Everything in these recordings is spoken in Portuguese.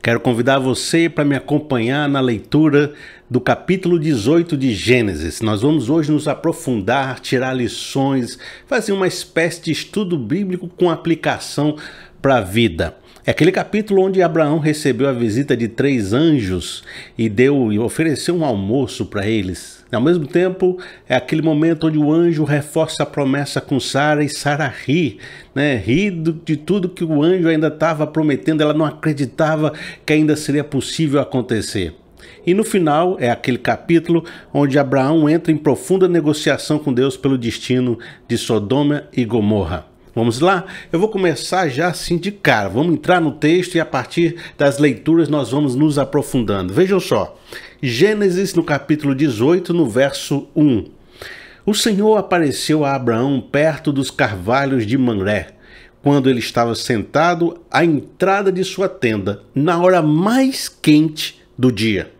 Quero convidar você para me acompanhar na leitura do capítulo 18 de Gênesis. Nós vamos hoje nos aprofundar, tirar lições, fazer uma espécie de estudo bíblico com aplicação para a vida. É aquele capítulo onde Abraão recebeu a visita de 3 anjos e ofereceu um almoço para eles. Ao mesmo tempo, é aquele momento onde o anjo reforça a promessa com Sara e Sara ri, ri de tudo que o anjo ainda estava prometendo. Ela não acreditava que ainda seria possível acontecer. E no final é aquele capítulo onde Abraão entra em profunda negociação com Deus pelo destino de Sodoma e Gomorra. Vamos lá? Eu vou começar já assim de cara. Vamos entrar no texto e a partir das leituras nós vamos nos aprofundando. Vejam só. Gênesis no capítulo 18, no verso 1. O Senhor apareceu a Abraão perto dos carvalhos de Mamré, quando ele estava sentado à entrada de sua tenda, na hora mais quente do dia.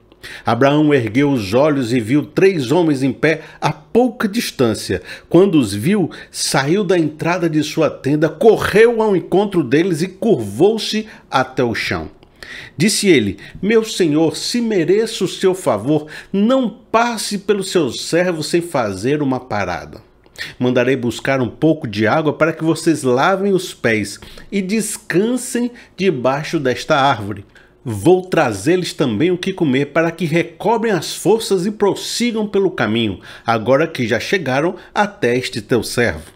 Abraão ergueu os olhos e viu 3 homens em pé a pouca distância. Quando os viu, saiu da entrada de sua tenda, correu ao encontro deles e curvou-se até o chão. Disse ele: meu senhor, se mereço o seu favor, não passe pelo seu servo sem fazer uma parada. Mandarei buscar um pouco de água para que vocês lavem os pés e descansem debaixo desta árvore. Vou trazer-lhes também o que comer para que recobrem as forças e prossigam pelo caminho, agora que já chegaram até este teu servo.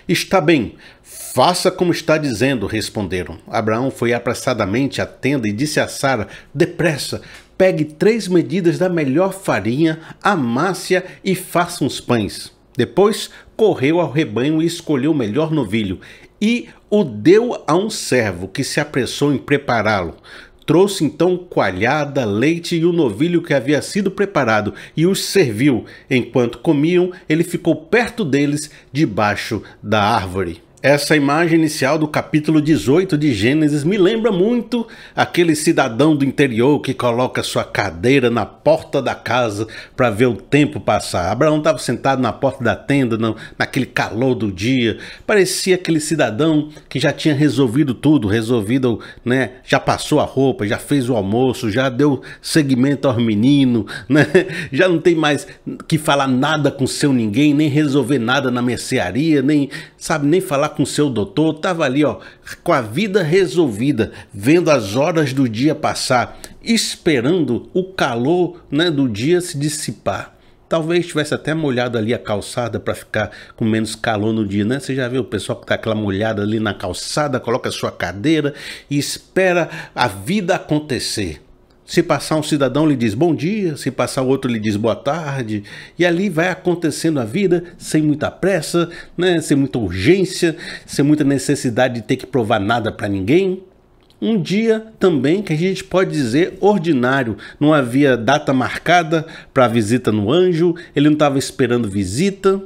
Está bem, faça como está dizendo, responderam. Abraão foi apressadamente à tenda e disse a Sara: depressa, pegue 3 medidas da melhor farinha, amasse-a e faça uns pães. Depois correu ao rebanho e escolheu o melhor novilho e o deu a um servo que se apressou em prepará-lo. Trouxe então coalhada, leite e o novilho que havia sido preparado e os serviu. Enquanto comiam, ele ficou perto deles, debaixo da árvore. Essa imagem inicial do capítulo 18 de Gênesis me lembra muito aquele cidadão do interior que coloca sua cadeira na porta da casa para ver o tempo passar. Abraão estava sentado na porta da tenda, naquele calor do dia. Parecia aquele cidadão que já tinha resolvido tudo, já passou a roupa, já fez o almoço, já deu seguimento aos meninos, já não tem mais que falar nada com ninguém, nem resolver nada na mercearia, nem falar com o seu doutor. Estava ali, com a vida resolvida, vendo as horas do dia passar, esperando o calor, do dia se dissipar. Talvez tivesse até molhado ali a calçada para ficar com menos calor no dia, Você já viu o pessoal que está aquela molhada ali na calçada, coloca a sua cadeira e espera a vida acontecer. Se passar um cidadão, lhe diz bom dia, se passar o outro, lhe diz boa tarde, e ali vai acontecendo a vida sem muita pressa, sem muita urgência, sem muita necessidade de ter que provar nada para ninguém. Um dia também que a gente pode dizer ordinário, não havia data marcada para a visita no anjo, ele não estava esperando visita.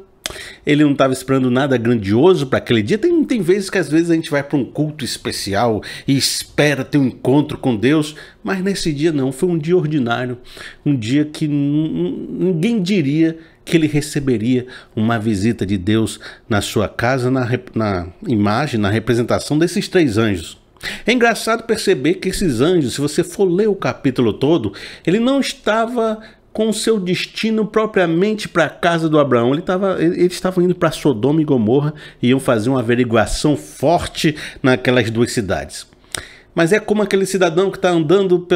Ele não estava esperando nada grandioso para aquele dia. Tem vezes que às vezes a gente vai para um culto especial e espera ter um encontro com Deus, mas nesse dia não, foi um dia ordinário, um dia que ninguém diria que ele receberia uma visita de Deus na sua casa, na imagem, na representação desses 3 anjos. É engraçado perceber que esses anjos, se você for ler o capítulo todo, ele não estava com o seu destino propriamente para a casa do Abraão. Eles estavam indo para Sodoma e Gomorra e iam fazer uma averiguação forte naquelas 2 cidades. Mas é como aquele cidadão que está andando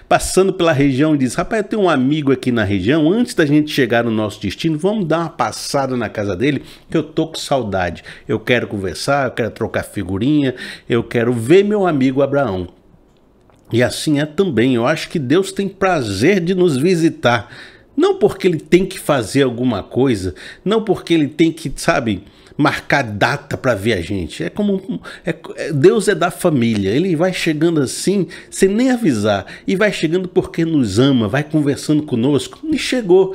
passando pela região e diz: rapaz, eu tenho um amigo aqui na região, antes da gente chegar no nosso destino, vamos dar uma passada na casa dele, que eu tô com saudade. Eu quero conversar, eu quero trocar figurinha, eu quero ver meu amigo Abraão. E assim é também. Eu acho que Deus tem prazer de nos visitar. Não porque ele tem que fazer alguma coisa, não porque ele tem que, marcar data para ver a gente. Deus é da família. Ele vai chegando assim, sem nem avisar. E vai chegando porque nos ama, vai conversando conosco. E chegou,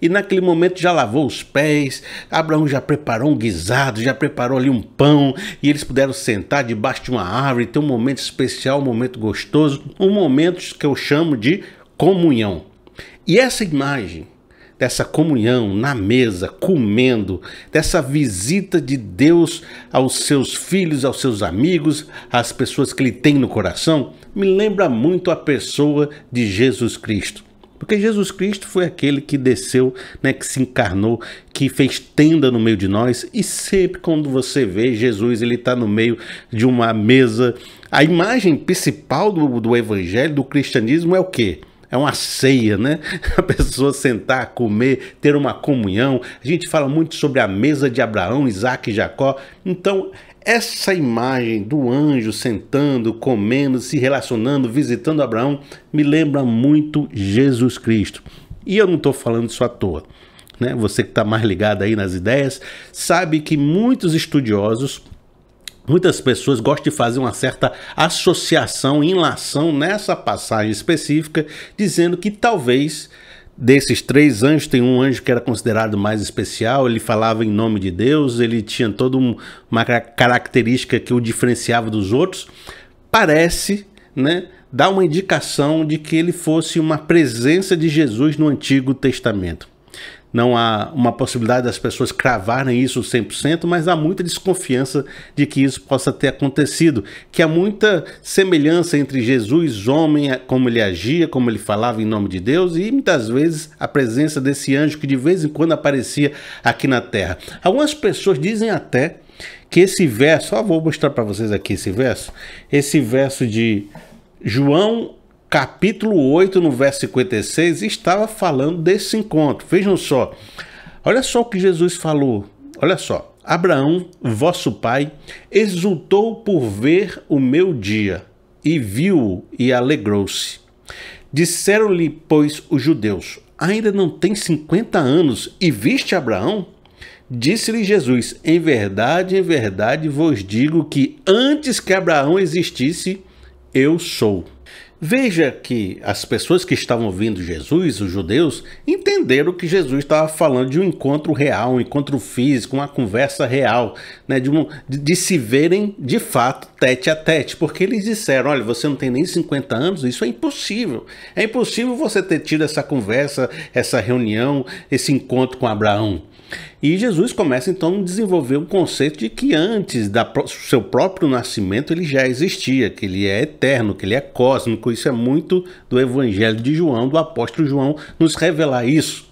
e naquele momento já lavou os pés. Abraão já preparou um guisado, já preparou ali um pão. E eles puderam sentar debaixo de uma árvore, ter um momento especial, um momento gostoso. Um momento que eu chamo de comunhão. E essa imagem dessa comunhão na mesa, comendo, dessa visita de Deus aos seus filhos, aos seus amigos, às pessoas que Ele tem no coração, me lembra muito a pessoa de Jesus Cristo. Porque Jesus Cristo foi aquele que desceu, né, que se encarnou, que fez tenda no meio de nós. E sempre quando você vê Jesus, ele está no meio de uma mesa. A imagem principal do evangelho, do cristianismo é o quê? É uma ceia, né? A pessoa sentar, comer, ter uma comunhão. A gente fala muito sobre a mesa de Abraão, Isaac e Jacó. Então, essa imagem do anjo sentando, comendo, se relacionando, visitando Abraão, me lembra muito Jesus Cristo. E eu não estou falando isso à toa, né? Você que está mais ligado aí nas ideias, sabe que muitos estudiosos, muitas pessoas gostam de fazer uma certa associação, enlação nessa passagem específica, dizendo que talvez desses 3 anjos, tem um anjo que era considerado mais especial, ele falava em nome de Deus, ele tinha toda uma característica que o diferenciava dos outros. Parece, né, dar uma indicação de que ele fosse uma presença de Jesus no Antigo Testamento. Não há uma possibilidade das pessoas cravarem isso 100%, mas há muita desconfiança de que isso possa ter acontecido, que há muita semelhança entre Jesus, homem, como ele agia, como ele falava em nome de Deus, e muitas vezes a presença desse anjo que de vez em quando aparecia aqui na terra. Algumas pessoas dizem até que esse verso, vou mostrar para vocês aqui esse verso de João capítulo 8, no verso 56, estava falando desse encontro. Vejam só, olha só o que Jesus falou, olha só. Abraão, vosso pai, exultou por ver o meu dia, e viu-o e alegrou-se. Disseram-lhe, pois, os judeus, ainda não tem 50 anos, e viste Abraão? Disse-lhe Jesus, em verdade vos digo que antes que Abraão existisse, eu sou. Veja que as pessoas que estavam ouvindo Jesus, os judeus, entenderam que Jesus estava falando de um encontro real, um encontro físico, uma conversa real, né, de se verem de fato tete a tete, porque eles disseram, olha, você não tem nem 50 anos, isso é impossível. É impossível você ter tido essa conversa, essa reunião, esse encontro com Abraão. E Jesus começa então a desenvolver um conceito de que antes do seu próprio nascimento ele já existia, que ele é eterno, que ele é cósmico. Isso é muito do Evangelho de João, do apóstolo João, nos revelar isso.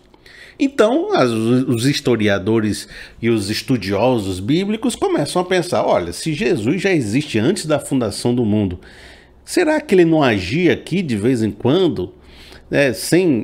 Então, os historiadores e os estudiosos bíblicos começam a pensar, olha, se Jesus já existe antes da fundação do mundo, será que ele não agia aqui de vez em quando?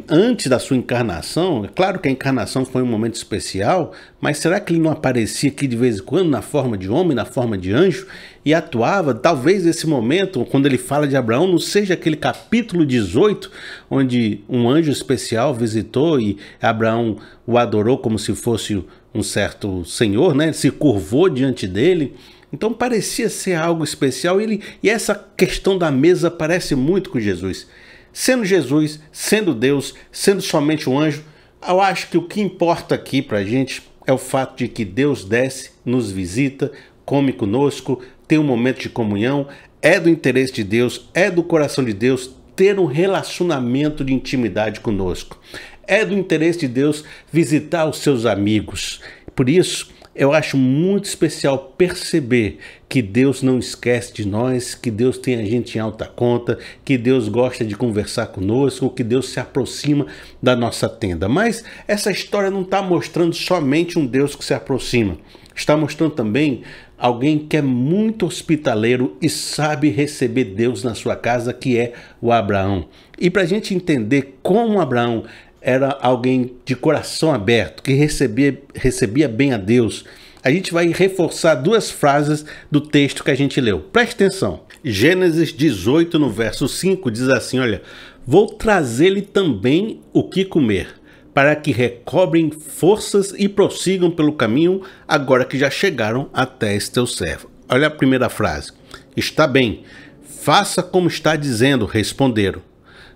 Antes da sua encarnação? É claro que a encarnação foi um momento especial, mas será que ele não aparecia aqui de vez em quando na forma de homem, na forma de anjo, e atuava? Talvez esse momento, quando ele fala de Abraão, não seja aquele capítulo 18, onde um anjo especial visitou e Abraão o adorou como se fosse um certo senhor, né? Ele se curvou diante dele. Então parecia ser algo especial, e essa questão da mesa parece muito com Jesus. Sendo Jesus, sendo Deus, sendo somente um anjo, eu acho que o que importa aqui para a gente é o fato de que Deus desce, nos visita, come conosco, tem um momento de comunhão, é do interesse de Deus, é do coração de Deus ter um relacionamento de intimidade conosco. É do interesse de Deus visitar os seus amigos. Por isso, eu acho muito especial perceber que Deus não esquece de nós, que Deus tem a gente em alta conta, que Deus gosta de conversar conosco, que Deus se aproxima da nossa tenda. Mas essa história não está mostrando somente um Deus que se aproxima. Está mostrando também alguém que é muito hospitaleiro e sabe receber Deus na sua casa, que é o Abraão. E para a gente entender como Abraão era alguém de coração aberto, que recebia bem a Deus, a gente vai reforçar 2 frases do texto que a gente leu. Preste atenção. Gênesis 18, no verso 5, diz assim, olha, vou trazer-lhe também o que comer, para que recobrem forças e prossigam pelo caminho, agora que já chegaram até este teu servo. Olha a primeira frase. Está bem, faça como está dizendo, responderam.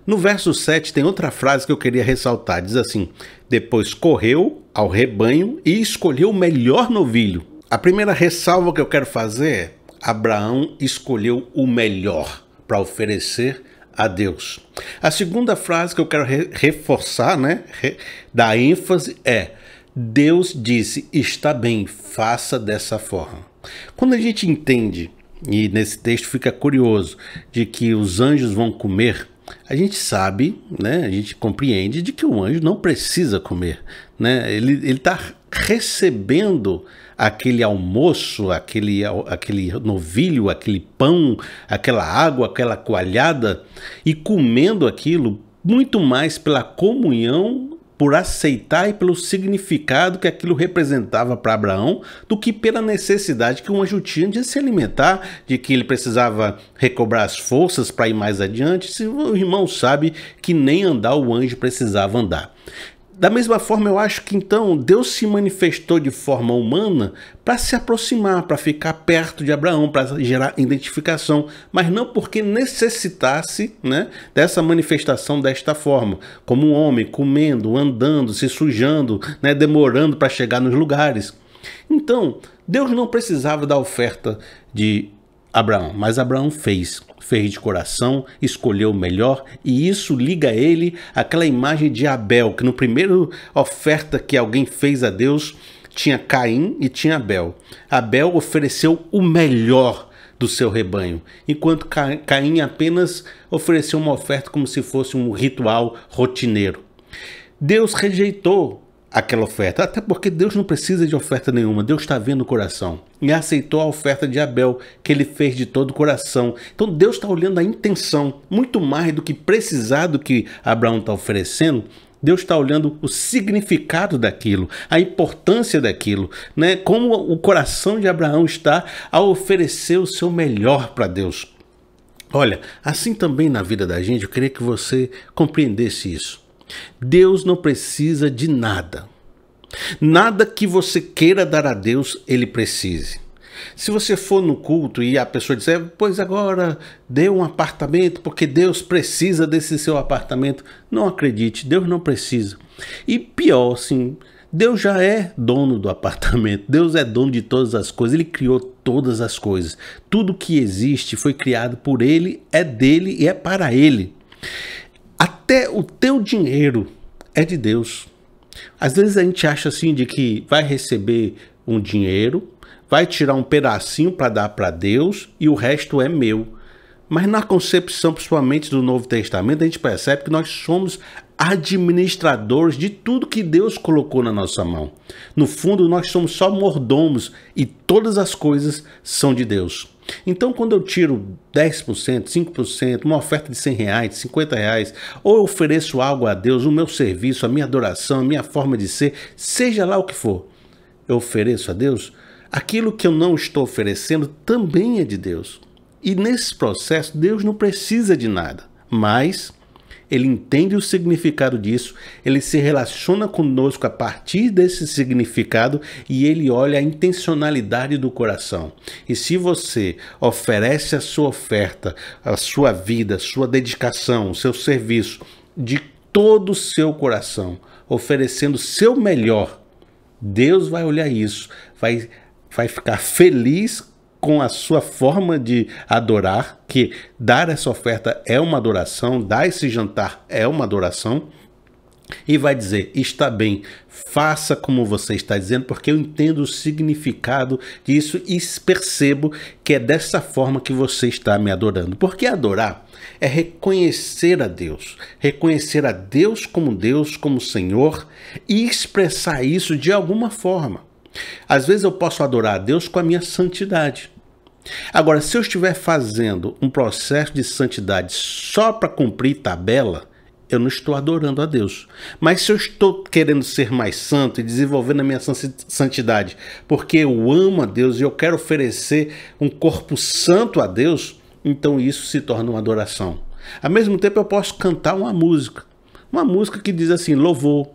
No verso 7 tem outra frase que eu queria ressaltar, diz assim, depois correu ao rebanho e escolheu o melhor novilho. A primeira ressalva que eu quero fazer é, Abraão escolheu o melhor para oferecer a Deus. A segunda frase que eu quero reforçar, né, dar ênfase é: Deus disse, está bem, faça dessa forma. Quando a gente entende, e nesse texto fica curioso, de que os anjos vão comer, a gente sabe, né, a gente compreende de que o anjo não precisa comer, né? Ele está recebendo aquele almoço, aquele novilho, aquele pão, aquela água, aquela coalhada, e comendo aquilo muito mais pela comunhão, por aceitar e pelo significado que aquilo representava para Abraão, do que pela necessidade que o anjo tinha de se alimentar, de que ele precisava recobrar as forças para ir mais adiante. Se o irmão sabe que nem andar o anjo precisava andar. Da mesma forma, eu acho que então Deus se manifestou de forma humana para se aproximar, para ficar perto de Abraão, para gerar identificação, mas não porque necessitasse, né, dessa manifestação desta forma, como um homem comendo, andando, se sujando, né, demorando para chegar nos lugares. Então, Deus não precisava da oferta de Abraão, mas Abraão fez de coração, escolheu o melhor, e isso liga ele àquela imagem de Abel, que no primeiro oferta que alguém fez a Deus, tinha Caim e tinha Abel. Abel ofereceu o melhor do seu rebanho, enquanto Caim apenas ofereceu uma oferta como se fosse um ritual rotineiro. Deus rejeitou aquela oferta, até porque Deus não precisa de oferta nenhuma, Deus está vendo o coração, e aceitou a oferta de Abel, que ele fez de todo o coração. Então Deus está olhando a intenção, muito mais do que precisar do que Abraão está oferecendo. Deus está olhando o significado daquilo, a importância daquilo, né? Como o coração de Abraão está ao oferecer o seu melhor para Deus. Olha, assim também na vida da gente, eu queria que você compreendesse isso. Deus não precisa de nada. Nada que você queira dar a Deus, ele precise. Se você for no culto e a pessoa disser, pois agora dê um apartamento porque Deus precisa desse seu apartamento, não acredite, Deus não precisa. E pior, assim, Deus já é dono do apartamento, Deus é dono de todas as coisas, ele criou todas as coisas. Tudo que existe foi criado por ele, é dele e é para ele. Até o teu dinheiro é de Deus. Às vezes a gente acha assim de que vai receber um dinheiro, vai tirar um pedacinho para dar para Deus e o resto é meu. Mas na concepção, principalmente do Novo Testamento, a gente percebe que nós somos administradores de tudo que Deus colocou na nossa mão. No fundo, nós somos só mordomos e todas as coisas são de Deus. Então, quando eu tiro 10%, 5%, uma oferta de R$100, de R$50, ou eu ofereço algo a Deus, o meu serviço, a minha adoração, a minha forma de ser, seja lá o que for, eu ofereço a Deus, aquilo que eu não estou oferecendo também é de Deus. E nesse processo, Deus não precisa de nada, mas ele entende o significado disso, ele se relaciona conosco a partir desse significado e ele olha a intencionalidade do coração. E se você oferece a sua oferta, a sua vida, a sua dedicação, o seu serviço de todo o seu coração, oferecendo o seu melhor, Deus vai olhar isso, vai ficar feliz com a sua forma de adorar, que dar essa oferta é uma adoração, dar esse jantar é uma adoração, e vai dizer, está bem, faça como você está dizendo, porque eu entendo o significado disso e percebo que é dessa forma que você está me adorando. Porque adorar é reconhecer a Deus como Senhor e expressar isso de alguma forma. Às vezes eu posso adorar a Deus com a minha santidade. Agora, se eu estiver fazendo um processo de santidade só para cumprir tabela, eu não estou adorando a Deus. Mas se eu estou querendo ser mais santo e desenvolvendo a minha santidade porque eu amo a Deus e eu quero oferecer um corpo santo a Deus, então isso se torna uma adoração. Ao mesmo tempo eu posso cantar uma música que diz assim, louvor,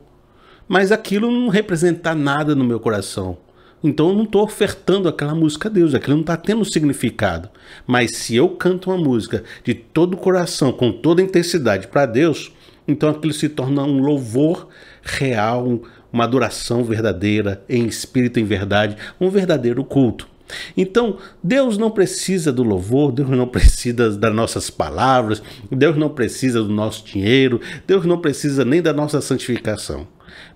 mas aquilo não representa nada no meu coração. Então eu não estou ofertando aquela música a Deus, aquilo não está tendo significado. Mas se eu canto uma música de todo o coração, com toda a intensidade para Deus, então aquilo se torna um louvor real, uma adoração verdadeira, em espírito e em verdade, um verdadeiro culto. Então, Deus não precisa do louvor, Deus não precisa das nossas palavras, Deus não precisa do nosso dinheiro, Deus não precisa nem da nossa santificação.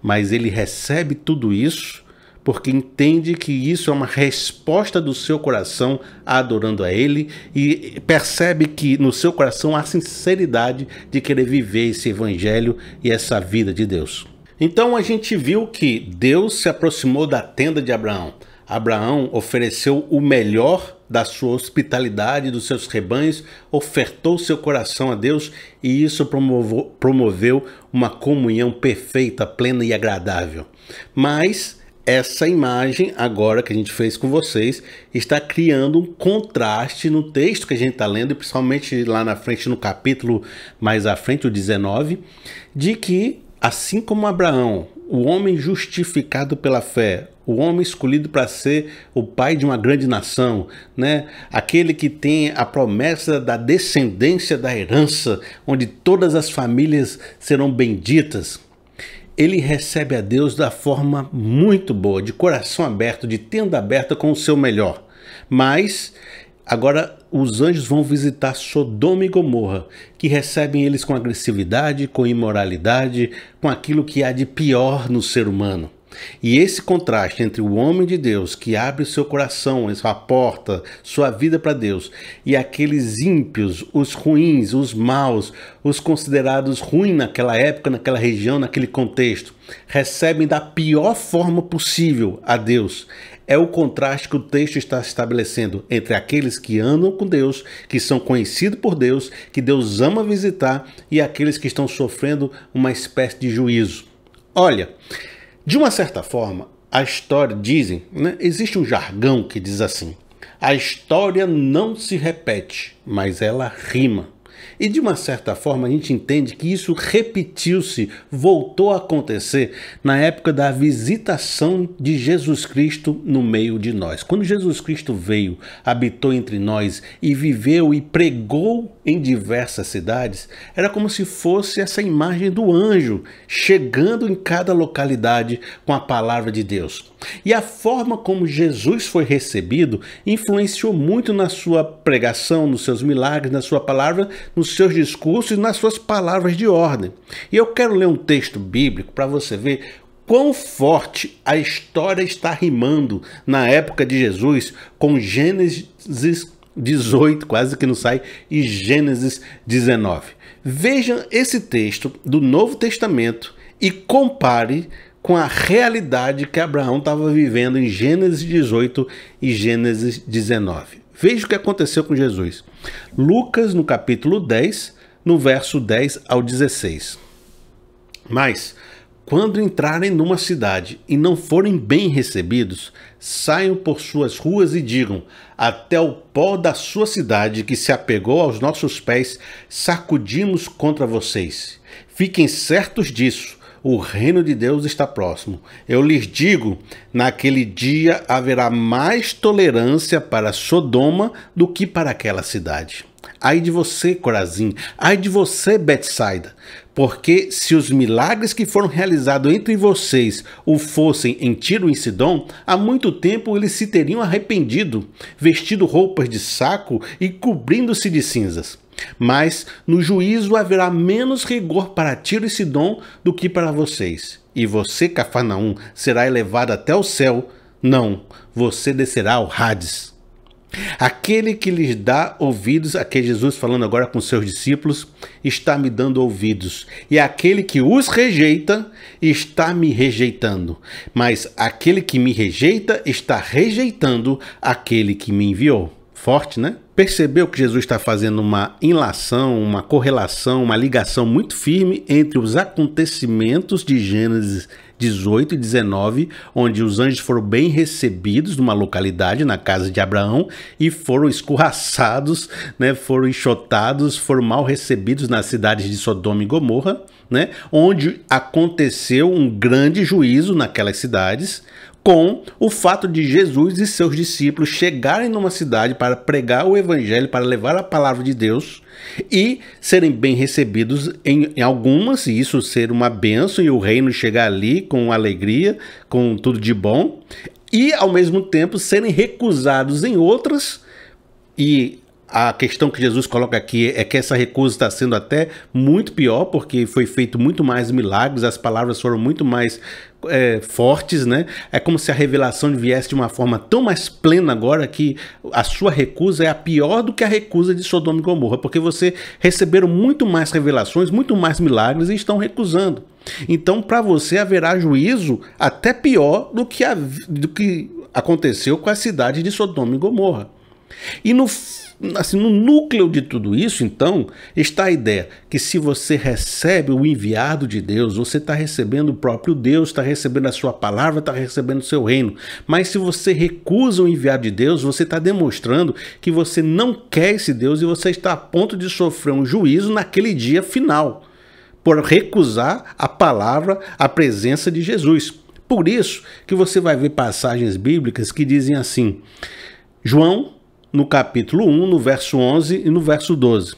Mas Ele recebe tudo isso porque entende que isso é uma resposta do seu coração adorando a Ele e percebe que no seu coração há sinceridade de querer viver esse evangelho e essa vida de Deus. Então a gente viu que Deus se aproximou da tenda de Abraão. Abraão ofereceu o melhor da sua hospitalidade, dos seus rebanhos, ofertou seu coração a Deus e isso promoveu uma comunhão perfeita, plena e agradável. Mas essa imagem agora que a gente fez com vocês está criando um contraste no texto que a gente está lendo, e principalmente lá na frente, no capítulo mais à frente, o 19, de que assim como Abraão, o homem justificado pela fé, o homem escolhido para ser o pai de uma grande nação, né? Aquele que tem a promessa da descendência da herança, onde todas as famílias serão benditas, ele recebe a Deus da forma muito boa, de coração aberto, de tenda aberta com o seu melhor. Mas agora os anjos vão visitar Sodoma e Gomorra, que recebem eles com agressividade, com imoralidade, com aquilo que há de pior no ser humano. E esse contraste entre o homem de Deus que abre o seu coração, a sua porta, sua vida para Deus, e aqueles ímpios, os ruins, os maus, os considerados ruins naquela época, naquela região, naquele contexto, recebem da pior forma possível a Deus. É o contraste que o texto está estabelecendo entre aqueles que andam com Deus, que são conhecidos por Deus, que Deus ama visitar, e aqueles que estão sofrendo uma espécie de juízo. Olha, de uma certa forma, a história, dizem, né, existe um jargão que diz assim: a história não se repete, mas ela rima. E de uma certa forma a gente entende que isso repetiu-se, voltou a acontecer na época da visitação de Jesus Cristo no meio de nós. Quando Jesus Cristo veio, habitou entre nós e viveu e pregou em diversas cidades, era como se fosse essa imagem do anjo chegando em cada localidade com a palavra de Deus. E a forma como Jesus foi recebido influenciou muito na sua pregação, nos seus milagres, na sua palavra, nos seus discursos e nas suas palavras de ordem. E eu quero ler um texto bíblico para você ver quão forte a história está rimando na época de Jesus com Gênesis 18, quase que não sai, e Gênesis 19. Vejam esse texto do Novo Testamento e compare com a realidade que Abraão estava vivendo em Gênesis 18 e Gênesis 19. Veja o que aconteceu com Jesus. Lucas, no capítulo 10, no verso 10 ao 16. Mas, quando entrarem numa cidade e não forem bem recebidos, saiam por suas ruas e digam: até o pó da sua cidade que se apegou aos nossos pés, sacudimos contra vocês. Fiquem certos disso. O reino de Deus está próximo. Eu lhes digo, naquele dia haverá mais tolerância para Sodoma do que para aquela cidade. Ai de você, Corazim, ai de você, Betsaida, porque se os milagres que foram realizados entre vocês o fossem em Tiro e em Sidom, há muito tempo eles se teriam arrependido, vestido roupas de saco e cobrindo-se de cinzas. Mas no juízo haverá menos rigor para Tiro e Sidom do que para vocês. E você, Cafarnaum, será elevado até o céu. Não, você descerá ao Hades. Aquele que lhes dá ouvidos, aqui é Jesus falando agora com seus discípulos, está me dando ouvidos. E aquele que os rejeita, está me rejeitando. Mas aquele que me rejeita, está rejeitando aquele que me enviou. Forte, né? Percebeu que Jesus está fazendo uma ilação, uma correlação, uma ligação muito firme entre os acontecimentos de Gênesis 18 e 19, onde os anjos foram bem recebidos numa localidade, na casa de Abraão, e foram escorraçados, né, foram enxotados, foram mal recebidos nas cidades de Sodoma e Gomorra, né, onde aconteceu um grande juízo naquelas cidades, com o fato de Jesus e seus discípulos chegarem numa cidade para pregar o evangelho, para levar a palavra de Deus e serem bem recebidos em algumas, e isso ser uma bênção e o reino chegar ali com alegria, com tudo de bom. e, ao mesmo tempo, serem recusados em outras. E a questão que Jesus coloca aqui é que essa recusa está sendo até muito pior, porque foi feito muito mais milagres, as palavras foram muito mais fortes, né? É como se a revelação viesse de uma forma tão mais plena agora que a sua recusa é a pior do que a recusa de Sodoma e Gomorra, porque você receberam muito mais revelações, muito mais milagres e estão recusando. Então, para você haverá juízo até pior do que aconteceu com a cidade de Sodoma e Gomorra. E no núcleo de tudo isso, então, está a ideia que se você recebe o enviado de Deus, você está recebendo o próprio Deus, está recebendo a sua palavra, está recebendo o seu reino. Mas se você recusa o enviado de Deus, você está demonstrando que você não quer esse Deus e você está a ponto de sofrer um juízo naquele dia final, por recusar a palavra, a presença de Jesus. Por isso que você vai ver passagens bíblicas que dizem assim, João, no capítulo 1, no verso 11 e no verso 12.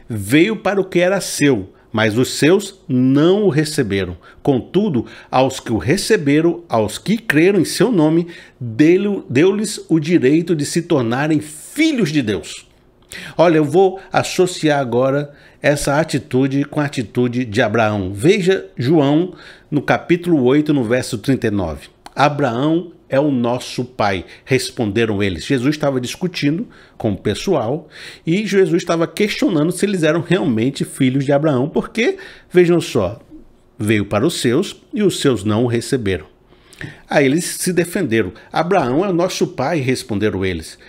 Veio para o que era seu, mas os seus não o receberam. Contudo, aos que o receberam, aos que creram em seu nome, deu-lhes o direito de se tornarem filhos de Deus. Olha, eu vou associar agora essa atitude com a atitude de Abraão. Veja João no capítulo 8, no verso 39. Abraão é o nosso pai, responderam eles. Jesus estava discutindo com o pessoal e Jesus estava questionando se eles eram realmente filhos de Abraão, porque, vejam só, veio para os seus e os seus não o receberam. Aí eles se defenderam. Abraão é o nosso pai, responderam eles.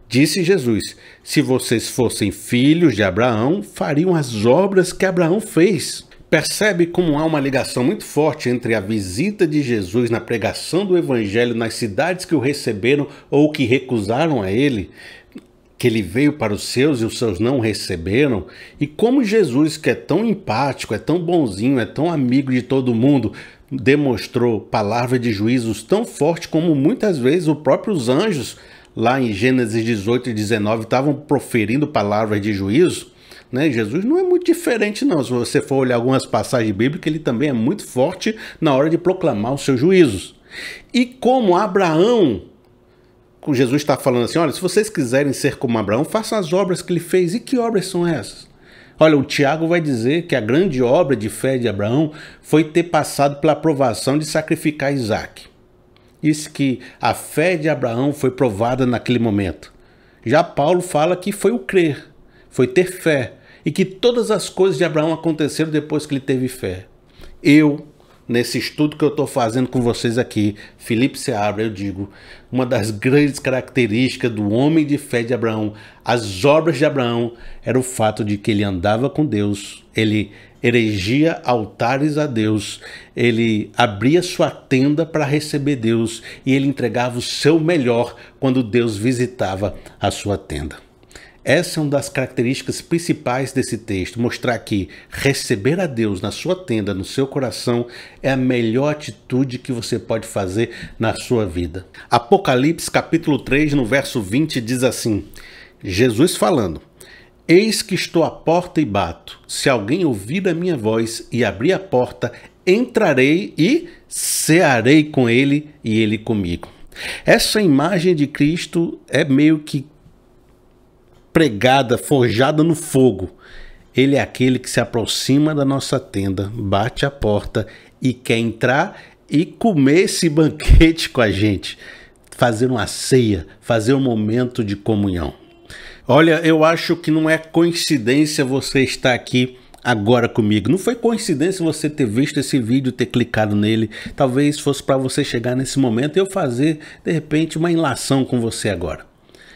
Disse Jesus, se vocês fossem filhos de Abraão, fariam as obras que Abraão fez. Percebe como há uma ligação muito forte entre a visita de Jesus na pregação do evangelho nas cidades que o receberam ou que recusaram a ele, que ele veio para os seus e os seus não o receberam, e como Jesus, que é tão empático, é tão bonzinho, é tão amigo de todo mundo, demonstrou palavra de juízos tão forte como muitas vezes os próprios anjos, lá em Gênesis 18 e 19, estavam proferindo palavras de juízo. Jesus não é muito diferente não, se você for olhar algumas passagens bíblicas, ele também é muito forte na hora de proclamar os seus juízos. E como Abraão, Jesus está falando assim, olha, se vocês quiserem ser como Abraão, façam as obras que ele fez. E que obras são essas? Olha, o Tiago vai dizer que a grande obra de fé de Abraão foi ter passado pela provação de sacrificar Isaac. Diz que a fé de Abraão foi provada naquele momento. Já Paulo fala que foi o crer, foi ter fé. E que todas as coisas de Abraão aconteceram depois que ele teve fé. Nesse estudo que eu estou fazendo com vocês aqui, Felipe Seabra, eu digo, uma das grandes características do homem de fé de Abraão, as obras de Abraão, era o fato de que ele andava com Deus, ele erigia altares a Deus, ele abria sua tenda para receber Deus e ele entregava o seu melhor quando Deus visitava a sua tenda. Essa é uma das características principais desse texto, mostrar que receber a Deus na sua tenda, no seu coração, é a melhor atitude que você pode fazer na sua vida. Apocalipse capítulo 3, no verso 20, diz assim, Jesus falando, eis que estou à porta e bato, se alguém ouvir a minha voz e abrir a porta, entrarei e cearei com ele e ele comigo. Essa imagem de Cristo é meio que pregada, forjada no fogo. Ele é aquele que se aproxima da nossa tenda, bate a porta e quer entrar e comer esse banquete com a gente, fazer uma ceia, fazer um momento de comunhão. Olha, eu acho que não é coincidência você estar aqui agora comigo. Não foi coincidência você ter visto esse vídeo, ter clicado nele. Talvez fosse para você chegar nesse momento e eu fazer, de repente, uma enlação com você agora.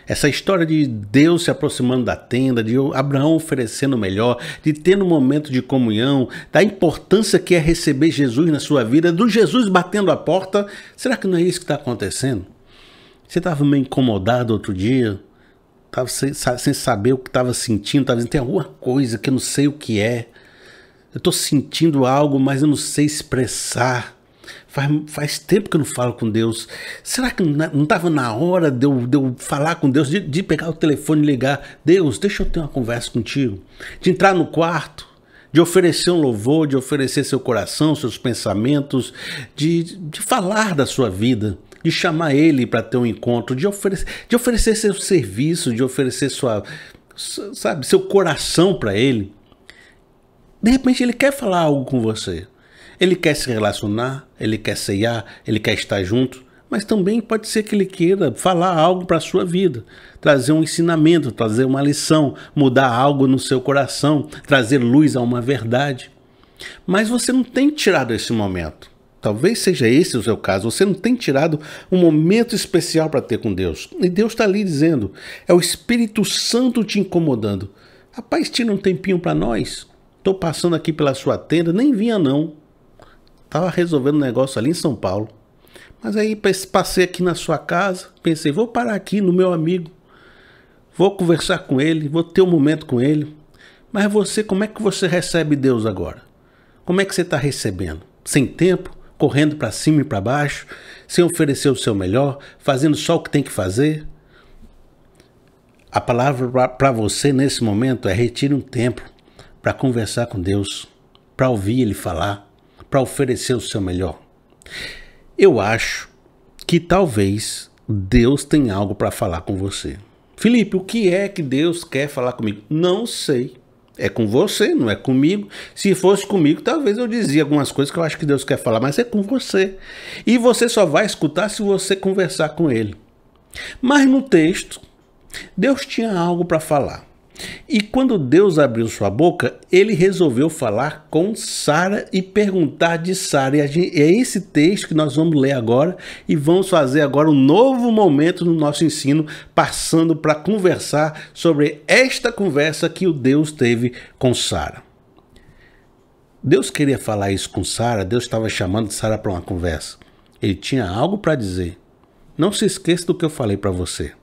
Essa história de Deus se aproximando da tenda, de Abraão oferecendo o melhor, de ter um momento de comunhão, da importância que é receber Jesus na sua vida, do Jesus batendo a porta. Será que não é isso que está acontecendo? Você estava meio incomodado outro dia, estava sem saber o que estava sentindo, estava dizendo, tem alguma coisa que eu não sei o que é. Eu estou sentindo algo, mas eu não sei expressar. Faz tempo que eu não falo com Deus. Será que não estava na hora de eu falar com Deus, de pegar o telefone e ligar? Deus, deixa eu ter uma conversa contigo. De entrar no quarto, de oferecer um louvor, de oferecer seu coração, seus pensamentos, de falar da sua vida. de chamar ele para ter um encontro, de oferecer seu serviço, de oferecer seu coração para ele. De repente ele quer falar algo com você. Ele quer se relacionar, ele quer ceiar, ele quer estar junto, mas também pode ser que ele queira falar algo para a sua vida, trazer um ensinamento, trazer uma lição, mudar algo no seu coração, trazer luz a uma verdade. Mas você não tem tirado esse momento. Talvez seja esse o seu caso. Você não tem tirado um momento especial para ter com Deus. E Deus está ali dizendo, é o Espírito Santo te incomodando. Rapaz, tira um tempinho para nós. Estou passando aqui pela sua tenda, nem vinha não. Estava resolvendo um negócio ali em São Paulo. Mas aí passei aqui na sua casa, pensei, vou parar aqui no meu amigo. Vou conversar com ele, vou ter um momento com ele. Mas você, como é que você recebe Deus agora? Como é que você está recebendo? Sem tempo? Correndo para cima e para baixo, sem oferecer o seu melhor, fazendo só o que tem que fazer? A palavra para você nesse momento é retire um tempo para conversar com Deus, para ouvir Ele falar, para oferecer o seu melhor. Eu acho que talvez Deus tenha algo para falar com você. Felipe, o que é que Deus quer falar comigo? Não sei. É com você, não é comigo. Se fosse comigo, talvez eu dizia algumas coisas que eu acho que Deus quer falar, mas é com você. E você só vai escutar se você conversar com Ele. Mas no texto, Deus tinha algo para falar. E quando Deus abriu sua boca, Ele resolveu falar com Sara e perguntar de Sara. E é esse texto que nós vamos ler agora e vamos fazer agora um novo momento no nosso ensino, passando para conversar sobre esta conversa que o Deus teve com Sara. Deus queria falar isso com Sara, Deus estava chamando Sara para uma conversa. Ele tinha algo para dizer. Não se esqueça do que eu falei para você.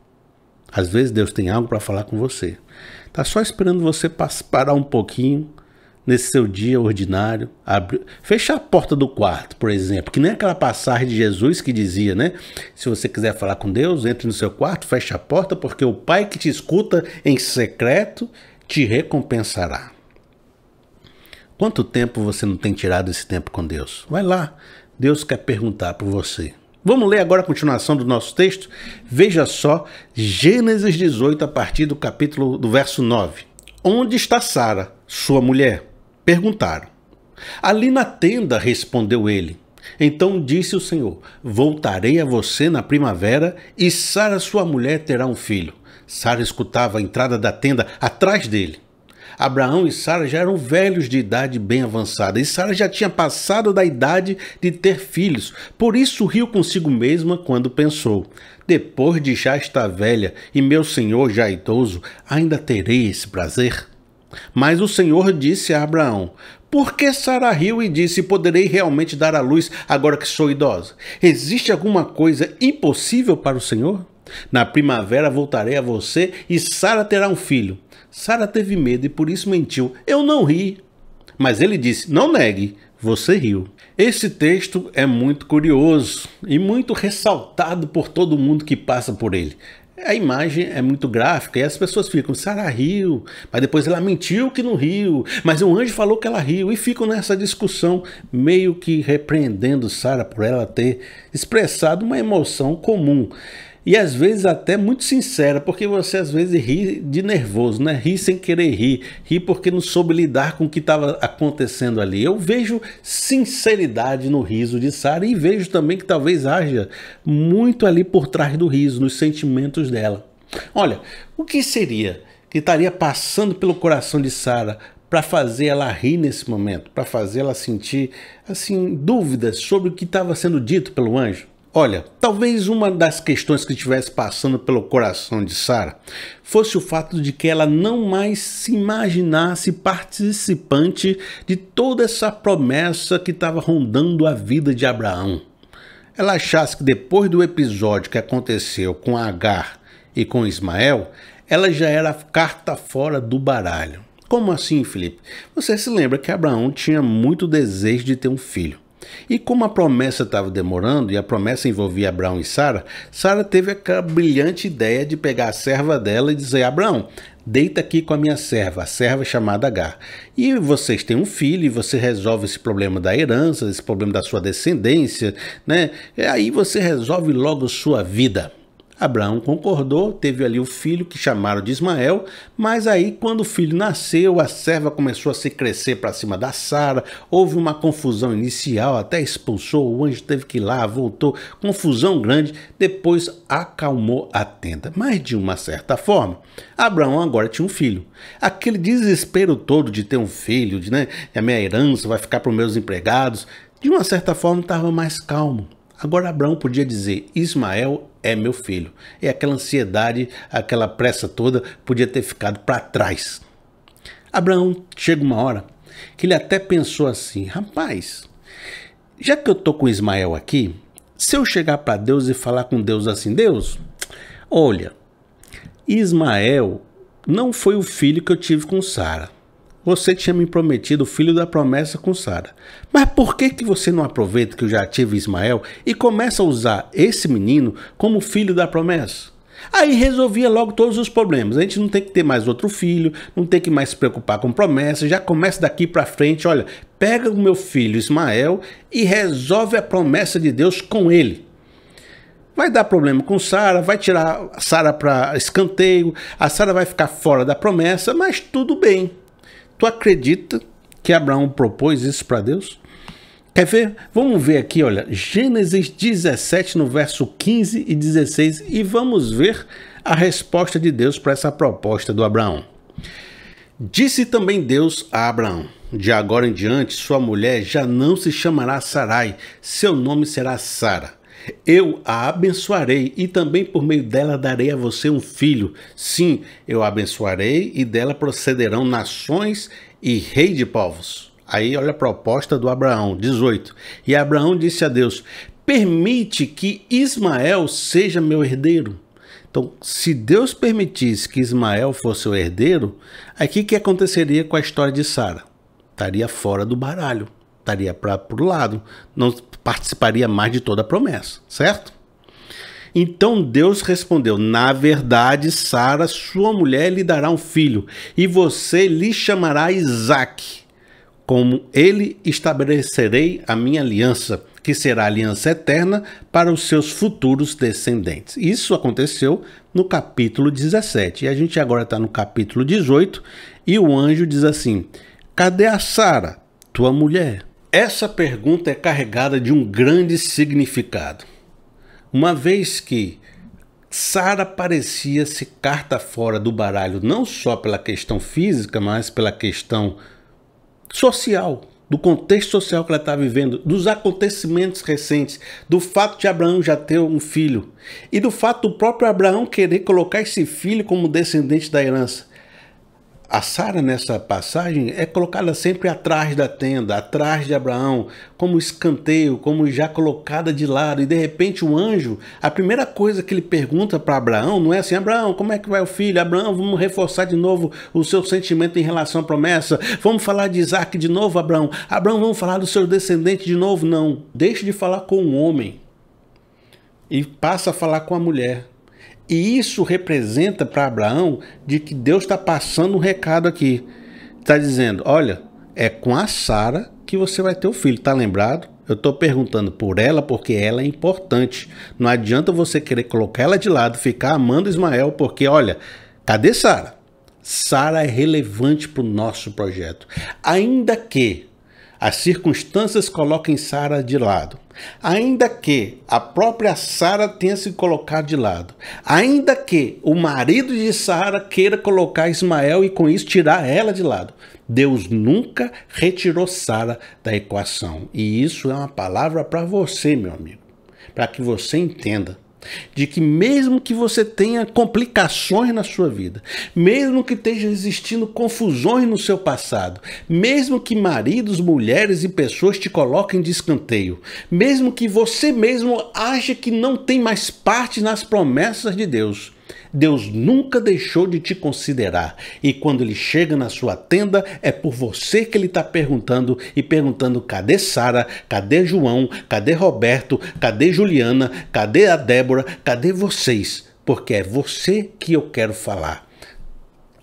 Às vezes Deus tem algo para falar com você. Está só esperando você parar um pouquinho nesse seu dia ordinário. Fechar a porta do quarto, por exemplo. Que nem aquela passagem de Jesus que dizia, né? Se você quiser falar com Deus, entre no seu quarto, feche a porta, porque o Pai que te escuta em secreto te recompensará. Quanto tempo você não tem tirado esse tempo com Deus? Vai lá. Deus quer perguntar por você. Vamos ler agora a continuação do nosso texto? Veja só, Gênesis 18, a partir do verso 9. Onde está Sara, sua mulher? Perguntaram. Ali na tenda, respondeu ele. Então disse o Senhor, voltarei a você na primavera e Sara, sua mulher, terá um filho. Sara escutava a entrada da tenda atrás dele. Abraão e Sara já eram velhos de idade bem avançada, e Sara já tinha passado da idade de ter filhos. Por isso riu consigo mesma quando pensou, depois de já estar velha e meu senhor já idoso, ainda terei esse prazer? Mas o Senhor disse a Abraão, por que Sara riu e disse, poderei realmente dar à luz agora que sou idosa? Existe alguma coisa impossível para o Senhor? Na primavera voltarei a você e Sara terá um filho. Sara teve medo e por isso mentiu. Eu não ri. Mas ele disse, não negue, você riu. Esse texto é muito curioso e muito ressaltado por todo mundo que passa por ele. A imagem é muito gráfica e as pessoas ficam, Sara riu, mas depois ela mentiu que não riu, mas o anjo falou que ela riu, e ficam nessa discussão meio que repreendendo Sara por ela ter expressado uma emoção comum. E às vezes até muito sincera, porque você às vezes ri de nervoso, né? Ri sem querer rir, ri porque não soube lidar com o que estava acontecendo ali. Eu vejo sinceridade no riso de Sara e vejo também que talvez haja muito ali por trás do riso, nos sentimentos dela. Olha, o que seria que estaria passando pelo coração de Sara para fazer ela rir nesse momento, para fazer ela sentir assim dúvidas sobre o que estava sendo dito pelo anjo? Olha, talvez uma das questões que estivesse passando pelo coração de Sara fosse o fato de que ela não mais se imaginasse participante de toda essa promessa que estava rondando a vida de Abraão. Ela achasse que depois do episódio que aconteceu com Agar e com Ismael, ela já era carta fora do baralho. Como assim, Felipe? Você se lembra que Abraão tinha muito desejo de ter um filho. E como a promessa estava demorando, e a promessa envolvia Abraão e Sara, Sara teve aquela brilhante ideia de pegar a serva dela e dizer, Abraão, deita aqui com a minha serva, a serva chamada Agar. E vocês têm um filho e você resolve esse problema da herança, esse problema da sua descendência, né? E aí você resolve logo sua vida. Abraão concordou, teve ali o filho que chamaram de Ismael, mas aí quando o filho nasceu, a serva começou a se crescer para cima da Sara, houve uma confusão inicial, até expulsou, o anjo teve que ir lá, voltou, confusão grande, depois acalmou a tenda. Mas de uma certa forma, Abraão agora tinha um filho. Aquele desespero todo de ter um filho, né, a minha herança vai ficar para os meus empregados, de uma certa forma estava mais calmo. Agora Abraão podia dizer, Ismael é meu filho. E aquela ansiedade, aquela pressa toda podia ter ficado para trás. Abraão chega uma hora que ele até pensou assim, rapaz, já que eu estou com Ismael aqui, se eu chegar para Deus e falar com Deus assim, Deus, olha, Ismael não foi o filho que eu tive com Sara. Você tinha me prometido o filho da promessa com Sara. Mas por que você não aproveita que eu já tive Ismael e começa a usar esse menino como filho da promessa? Aí resolvia logo todos os problemas. A gente não tem que ter mais outro filho, não tem que mais se preocupar com promessa, já começa daqui para frente, olha, pega o meu filho Ismael e resolve a promessa de Deus com ele. Vai dar problema com Sara, vai tirar a Sara para escanteio, a Sara vai ficar fora da promessa, mas tudo bem. Tu acredita que Abraão propôs isso para Deus? Quer ver? Vamos ver aqui, olha, Gênesis 17, no verso 15 e 16, e vamos ver a resposta de Deus para essa proposta do Abraão. Disse também Deus a Abraão, de agora em diante sua mulher já não se chamará Sarai, seu nome será Sara. Eu a abençoarei e também por meio dela darei a você um filho. Sim, eu a abençoarei e dela procederão nações e rei de povos. Aí olha a proposta do Abraão, 18. E Abraão disse a Deus, permite que Ismael seja meu herdeiro. Então, se Deus permitisse que Ismael fosse o herdeiro, aí o que aconteceria com a história de Sara? Estaria fora do baralho, estaria para o lado, não participaria mais de toda a promessa, certo? Então Deus respondeu, na verdade, Sara, sua mulher, lhe dará um filho, e você lhe chamará Isaque. Como ele estabelecerei a minha aliança, que será aliança eterna para os seus futuros descendentes. Isso aconteceu no capítulo 17, e a gente agora está no capítulo 18, e o anjo diz assim, cadê a Sara, tua mulher? Essa pergunta é carregada de um grande significado. Uma vez que Sara parecia-se carta fora do baralho, não só pela questão física, mas pela questão social, do contexto social que ela está vivendo, dos acontecimentos recentes, do fato de Abraão já ter um filho e do fato do próprio Abraão querer colocar esse filho como descendente da herança. A Sara, nessa passagem, é colocada sempre atrás da tenda, atrás de Abraão, como escanteio, como já colocada de lado. E de repente o anjo, a primeira coisa que ele pergunta para Abraão não é assim, Abraão, como é que vai o filho? Abraão, vamos reforçar de novo o seu sentimento em relação à promessa. Vamos falar de Isaque de novo, Abraão. Abraão, vamos falar do seu descendente de novo? Não, deixe de falar com o homem e passa a falar com a mulher. E isso representa para Abraão de que Deus está passando um recado aqui. Está dizendo, olha, é com a Sara que você vai ter o filho. Está lembrado? Eu estou perguntando por ela porque ela é importante. Não adianta você querer colocar ela de lado, ficar amando Ismael, porque, olha, cadê Sara? Sara é relevante para o nosso projeto. Ainda que as circunstâncias coloquem Sara de lado, ainda que a própria Sara tenha se colocado de lado, ainda que o marido de Sara queira colocar Ismael e com isso tirar ela de lado, Deus nunca retirou Sara da equação. E isso é uma palavra para você, meu amigo, para que você entenda de que mesmo que você tenha complicações na sua vida, mesmo que esteja existindo confusões no seu passado, mesmo que maridos, mulheres e pessoas te coloquem de escanteio, mesmo que você mesmo ache que não tem mais parte nas promessas de Deus, Deus nunca deixou de te considerar. E quando ele chega na sua tenda, é por você que ele está perguntando, e perguntando, cadê Sara? Cadê João? Cadê Roberto? Cadê Juliana? Cadê a Débora? Cadê vocês? Porque é você que eu quero falar.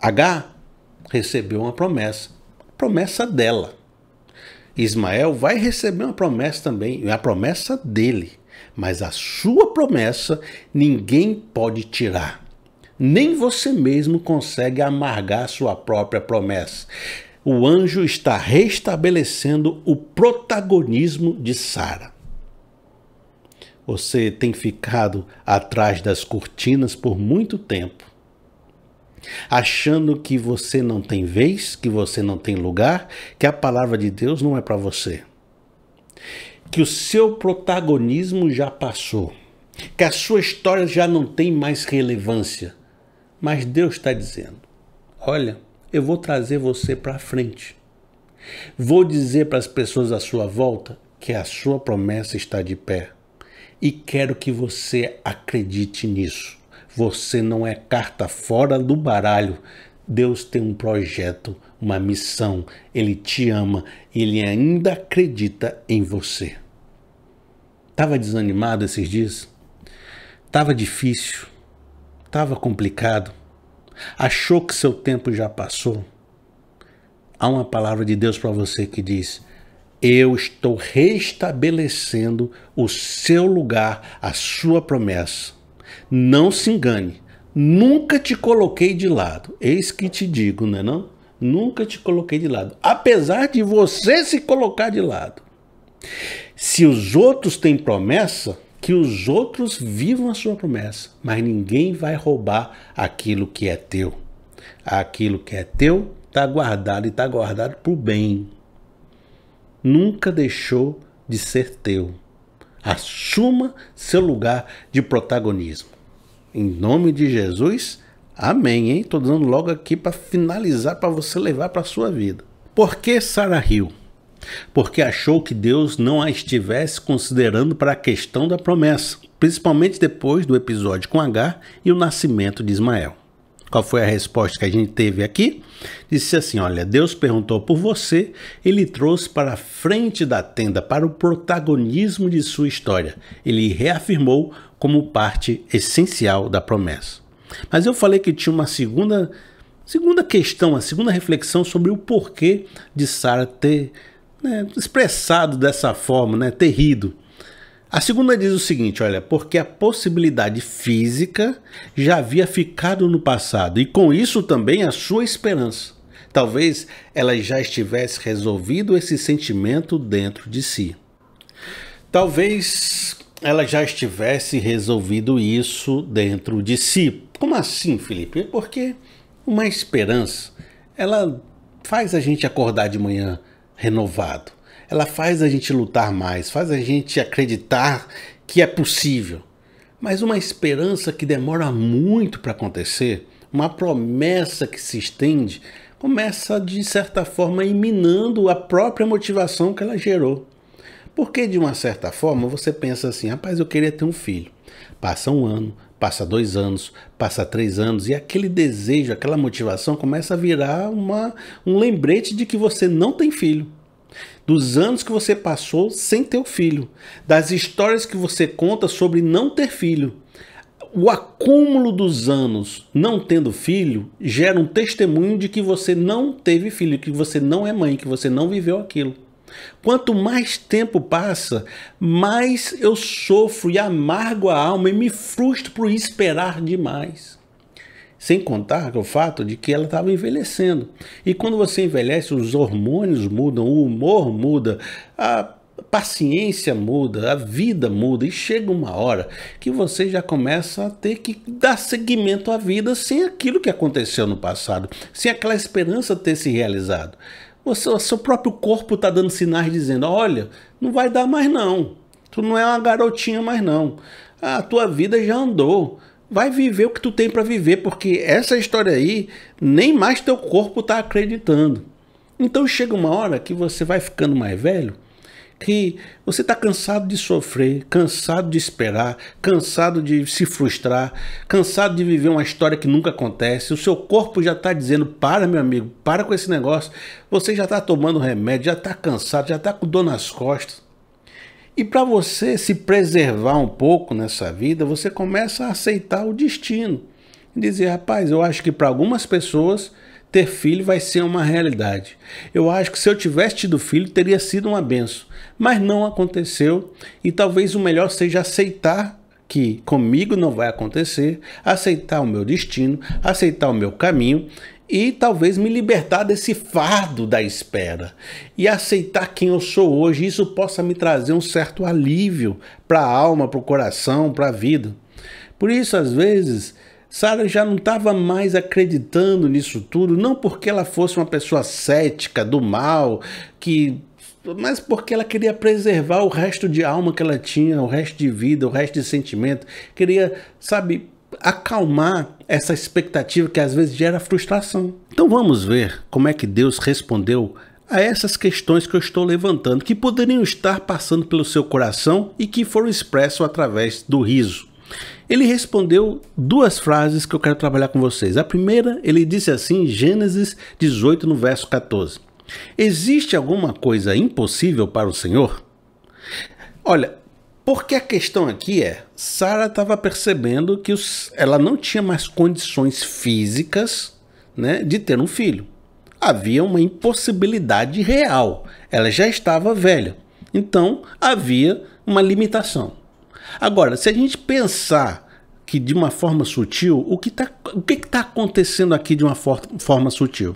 Agar recebeu uma promessa, a promessa dela. Ismael vai receber uma promessa também, a promessa dele. Mas a sua promessa ninguém pode tirar. Nem você mesmo consegue amargar a sua própria promessa. O anjo está restabelecendo o protagonismo de Sara. Você tem ficado atrás das cortinas por muito tempo, achando que você não tem vez, que você não tem lugar, que a palavra de Deus não é para você. Que o seu protagonismo já passou, que a sua história já não tem mais relevância. Mas Deus está dizendo, olha, eu vou trazer você para frente. Vou dizer para as pessoas à sua volta que a sua promessa está de pé. E quero que você acredite nisso. Você não é carta fora do baralho. Deus tem um projeto, uma missão. Ele te ama. Ele ainda acredita em você. Estava desanimado esses dias? Estava difícil? Estava complicado? Achou que seu tempo já passou? Há uma palavra de Deus para você que diz: eu estou restabelecendo o seu lugar, a sua promessa. Não se engane, nunca te coloquei de lado. Eis que te digo, não é não? Nunca te coloquei de lado, apesar de você se colocar de lado. Se os outros têm promessa, que os outros vivam a sua promessa, mas ninguém vai roubar aquilo que é teu. Aquilo que é teu está guardado e está guardado para o bem. Nunca deixou de ser teu. Assuma seu lugar de protagonismo. Em nome de Jesus, amém, hein? Estou dando logo aqui para finalizar, para você levar para a sua vida. Por que Sara riu? Porque achou que Deus não a estivesse considerando para a questão da promessa, principalmente depois do episódio com Agar e o nascimento de Ismael. Qual foi a resposta que a gente teve aqui? Disse assim, olha, Deus perguntou por você, ele trouxe para a frente da tenda, para o protagonismo de sua história. Ele reafirmou como parte essencial da promessa. Mas eu falei que tinha uma segunda questão, a segunda reflexão sobre o porquê de Sara ter expressado dessa forma, ter rido. A segunda diz o seguinte, olha, porque a possibilidade física já havia ficado no passado e com isso também a sua esperança. Talvez ela já estivesse resolvido esse sentimento dentro de si. Talvez ela já estivesse resolvido isso dentro de si. Como assim, Felipe? Porque uma esperança, ela faz a gente acordar de manhã renovado. Ela faz a gente lutar mais, faz a gente acreditar que é possível. Mas uma esperança que demora muito para acontecer, uma promessa que se estende, começa de certa forma minando a própria motivação que ela gerou. Porque de uma certa forma você pensa assim, rapaz, eu queria ter um filho. Passa 1 ano, passa 2 anos, passa 3 anos e aquele desejo, aquela motivação começa a virar um lembrete de que você não tem filho. Dos anos que você passou sem ter o filho, das histórias que você conta sobre não ter filho. O acúmulo dos anos não tendo filho gera um testemunho de que você não teve filho, que você não é mãe, que você não viveu aquilo. Quanto mais tempo passa, mais eu sofro e amargo a alma e me frustro por esperar demais. Sem contar o fato de que ela estava envelhecendo. E quando você envelhece, os hormônios mudam, o humor muda, a paciência muda, a vida muda. E chega uma hora que você já começa a ter que dar seguimento à vida sem aquilo que aconteceu no passado, sem aquela esperança ter se realizado. O seu próprio corpo está dando sinais dizendo, olha, não vai dar mais não. Tu não é uma garotinha mais não. A tua vida já andou. Vai viver o que tu tem para viver, porque essa história aí, nem mais teu corpo está acreditando. Então chega uma hora que você vai ficando mais velho, que você está cansado de sofrer, cansado de esperar, cansado de se frustrar, cansado de viver uma história que nunca acontece. O seu corpo já está dizendo, para meu amigo, para com esse negócio. Você já está tomando remédio, já está cansado, já está com dor nas costas. E para você se preservar um pouco nessa vida, você começa a aceitar o destino. e dizia: rapaz, eu acho que para algumas pessoas ter filho vai ser uma realidade. Eu acho que se eu tivesse tido filho teria sido uma benção, mas não aconteceu, e talvez o melhor seja aceitar que comigo não vai acontecer, aceitar o meu destino, aceitar o meu caminho e talvez me libertar desse fardo da espera e aceitar quem eu sou hoje. Isso possa me trazer um certo alívio para a alma, para o coração, para a vida. Por isso, às vezes, Sara já não estava mais acreditando nisso tudo, não porque ela fosse uma pessoa cética, do mal, mas porque ela queria preservar o resto de alma que ela tinha, o resto de vida, o resto de sentimento. Queria, acalmar essa expectativa que às vezes gera frustração. Então vamos ver como é que Deus respondeu a essas questões que eu estou levantando, que poderiam estar passando pelo seu coração e que foram expressas através do riso. Ele respondeu duas frases que eu quero trabalhar com vocês. A primeira, ele disse assim, em Gênesis 18, no verso 14. Existe alguma coisa impossível para o Senhor? Olha, porque a questão aqui é, Sara estava percebendo que ela não tinha mais condições físicas, né, de ter um filho. Havia uma impossibilidade real. Ela já estava velha. Então, havia uma limitação. Agora, se a gente pensar que de uma forma sutil, o que está acontecendo aqui de uma forma sutil?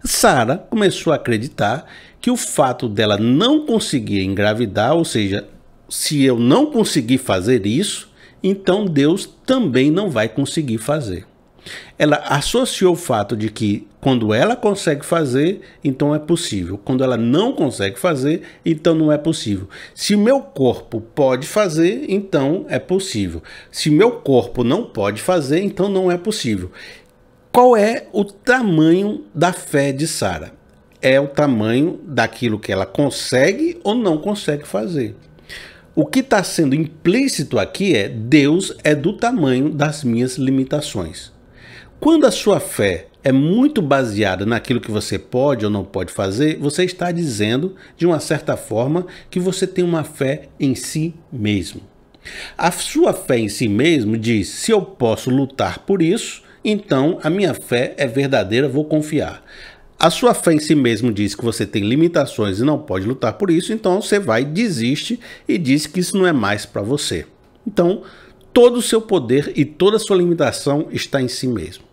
Sara começou a acreditar que o fato dela não conseguir engravidar, ou seja, se eu não conseguir fazer isso, então Deus também não vai conseguir fazer. Ela associou o fato de que quando ela consegue fazer, então é possível. Quando ela não consegue fazer, então não é possível. Se o meu corpo pode fazer, então é possível. Se meu corpo não pode fazer, então não é possível. Qual é o tamanho da fé de Sara? É o tamanho daquilo que ela consegue ou não consegue fazer. O que está sendo implícito aqui é: Deus é do tamanho das minhas limitações. Quando a sua fé é muito baseada naquilo que você pode ou não pode fazer, você está dizendo, de uma certa forma, que você tem uma fé em si mesmo. A sua fé em si mesmo diz: se eu posso lutar por isso, então a minha fé é verdadeira, vou confiar. A sua fé em si mesmo diz que você tem limitações e não pode lutar por isso, então você vai, desiste e diz que isso não é mais para você. Então, todo o seu poder e toda a sua limitação está em si mesmo.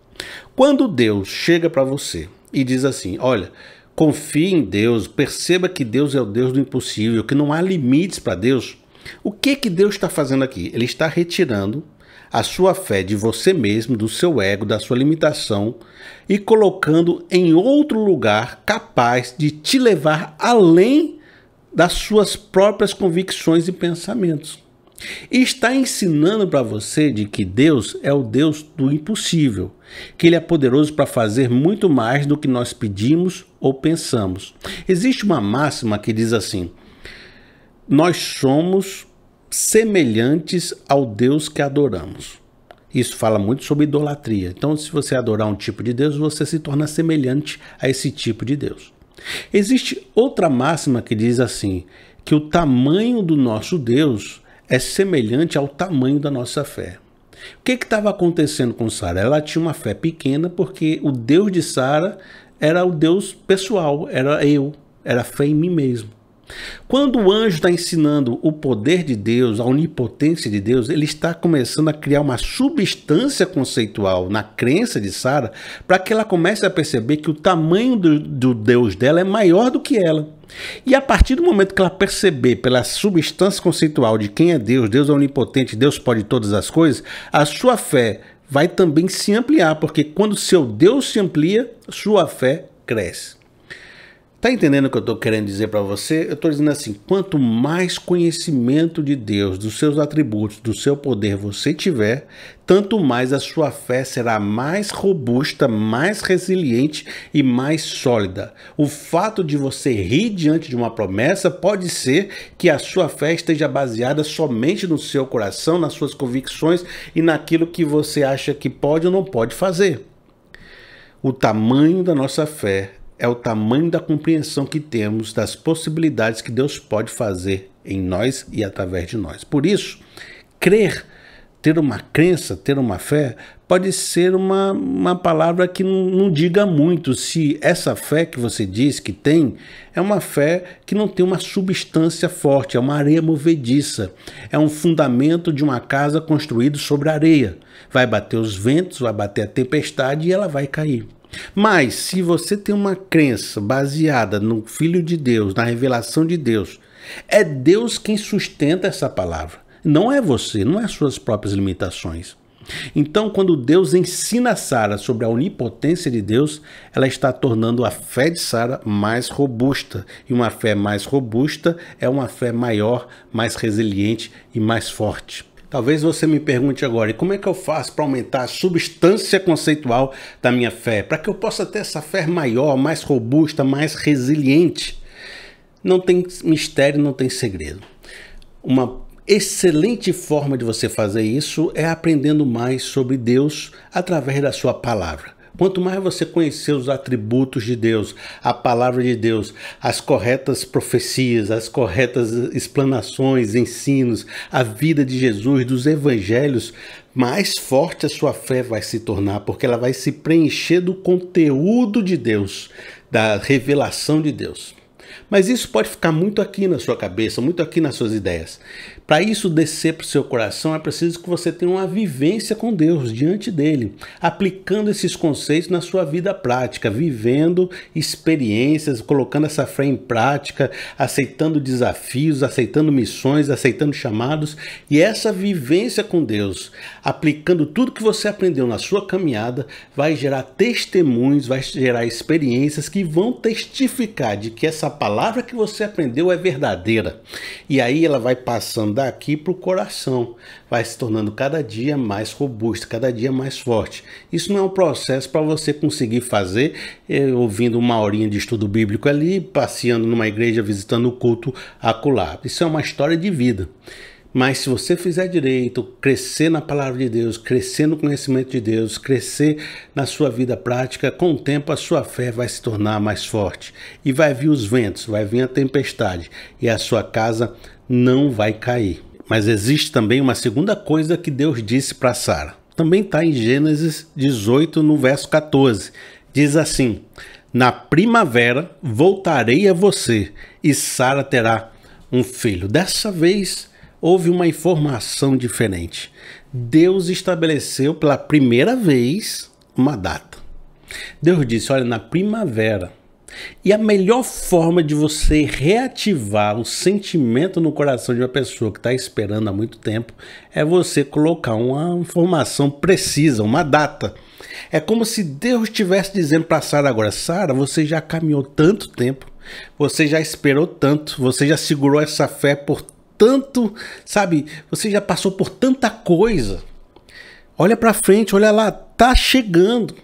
Quando Deus chega para você e diz assim: olha, confie em Deus, perceba que Deus é o Deus do impossível, que não há limites para Deus. O que Deus está fazendo aqui? Ele está retirando a sua fé de você mesmo, do seu ego, da sua limitação e colocando em outro lugar capaz de te levar além das suas próprias convicções e pensamentos. E está ensinando para você de que Deus é o Deus do impossível, que Ele é poderoso para fazer muito mais do que nós pedimos ou pensamos. Existe uma máxima que diz assim: nós somos semelhantes ao Deus que adoramos. Isso fala muito sobre idolatria. Então, se você adorar um tipo de Deus, você se torna semelhante a esse tipo de Deus. Existe outra máxima que diz assim, que o tamanho do nosso Deus é semelhante ao tamanho da nossa fé. O que estava acontecendo com Sara? Ela tinha uma fé pequena porque o Deus de Sara era o Deus pessoal, era fé em mim mesmo. Quando o anjo está ensinando o poder de Deus, a onipotência de Deus, ele está começando a criar uma substância conceitual na crença de Sara para que ela comece a perceber que o tamanho do Deus dela é maior do que ela. E a partir do momento que ela perceber pela substância conceitual de quem é Deus, Deus é onipotente, Deus pode todas as coisas, a sua fé vai também se ampliar, porque quando seu Deus se amplia, sua fé cresce. Tá entendendo o que eu estou querendo dizer para você? Eu estou dizendo assim, quanto mais conhecimento de Deus, dos seus atributos, do seu poder você tiver, tanto mais a sua fé será mais robusta, mais resiliente e mais sólida. O fato de você rir diante de uma promessa pode ser que a sua fé esteja baseada somente no seu coração, nas suas convicções e naquilo que você acha que pode ou não pode fazer. O tamanho da nossa fé é o tamanho da compreensão que temos das possibilidades que Deus pode fazer em nós e através de nós. Por isso, crer ter uma crença, ter uma fé, pode ser uma palavra que não diga muito se essa fé que você diz que tem é uma fé que não tem uma substância forte, é uma areia movediça, é um fundamento de uma casa construído sobre areia. Vai bater os ventos, vai bater a tempestade e ela vai cair. Mas se você tem uma crença baseada no Filho de Deus, na revelação de Deus, é Deus quem sustenta essa palavra. Não é você, não é as suas próprias limitações. Então, quando Deus ensina a Sara sobre a onipotência de Deus, ela está tornando a fé de Sara mais robusta. E uma fé mais robusta é uma fé maior, mais resiliente e mais forte. Talvez você me pergunte agora, e como é que eu faço para aumentar a substância conceitual da minha fé? Para que eu possa ter essa fé maior, mais robusta, mais resiliente? Não tem mistério, não tem segredo. Uma excelente forma de você fazer isso é aprendendo mais sobre Deus através da sua palavra. Quanto mais você conhecer os atributos de Deus, a palavra de Deus, as corretas profecias, as corretas explanações, ensinos, a vida de Jesus, dos evangelhos, mais forte a sua fé vai se tornar, porque ela vai se preencher do conteúdo de Deus, da revelação de Deus. Mas isso pode ficar muito aqui na sua cabeça, muito aqui nas suas ideias. Para isso descer para o seu coração, é preciso que você tenha uma vivência com Deus, diante dele, aplicando esses conceitos na sua vida prática, vivendo experiências, colocando essa fé em prática, aceitando desafios, aceitando missões, aceitando chamados. E essa vivência com Deus, aplicando tudo que você aprendeu na sua caminhada, vai gerar testemunhos, vai gerar experiências que vão testificar de que essa palavra que você aprendeu é verdadeira. E aí ela vai passando daqui para o coração, vai se tornando cada dia mais robusta, cada dia mais forte. Isso não é um processo para você conseguir fazer ouvindo uma horinha de estudo bíblico ali, passeando numa igreja, visitando o culto acolá. Isso é uma história de vida. Mas se você fizer direito, crescer na palavra de Deus, crescer no conhecimento de Deus, crescer na sua vida prática, com o tempo a sua fé vai se tornar mais forte. E vai vir os ventos, vai vir a tempestade e a sua casa não vai cair. Mas existe também uma segunda coisa que Deus disse para Sara. Também está em Gênesis 18, no verso 14. Diz assim: na primavera voltarei a você e Sara terá um filho. Dessa vez houve uma informação diferente. Deus estabeleceu pela primeira vez uma data. Deus disse, olha, na primavera. E a melhor forma de você reativar o sentimento no coração de uma pessoa que está esperando há muito tempo é você colocar uma informação precisa, uma data. É como se Deus estivesse dizendo para Sara agora, Sara, você já caminhou tanto tempo, você já esperou tanto, você já segurou essa fé por tanto, sabe, você já passou por tanta coisa. Olha para frente, olha lá, tá chegando.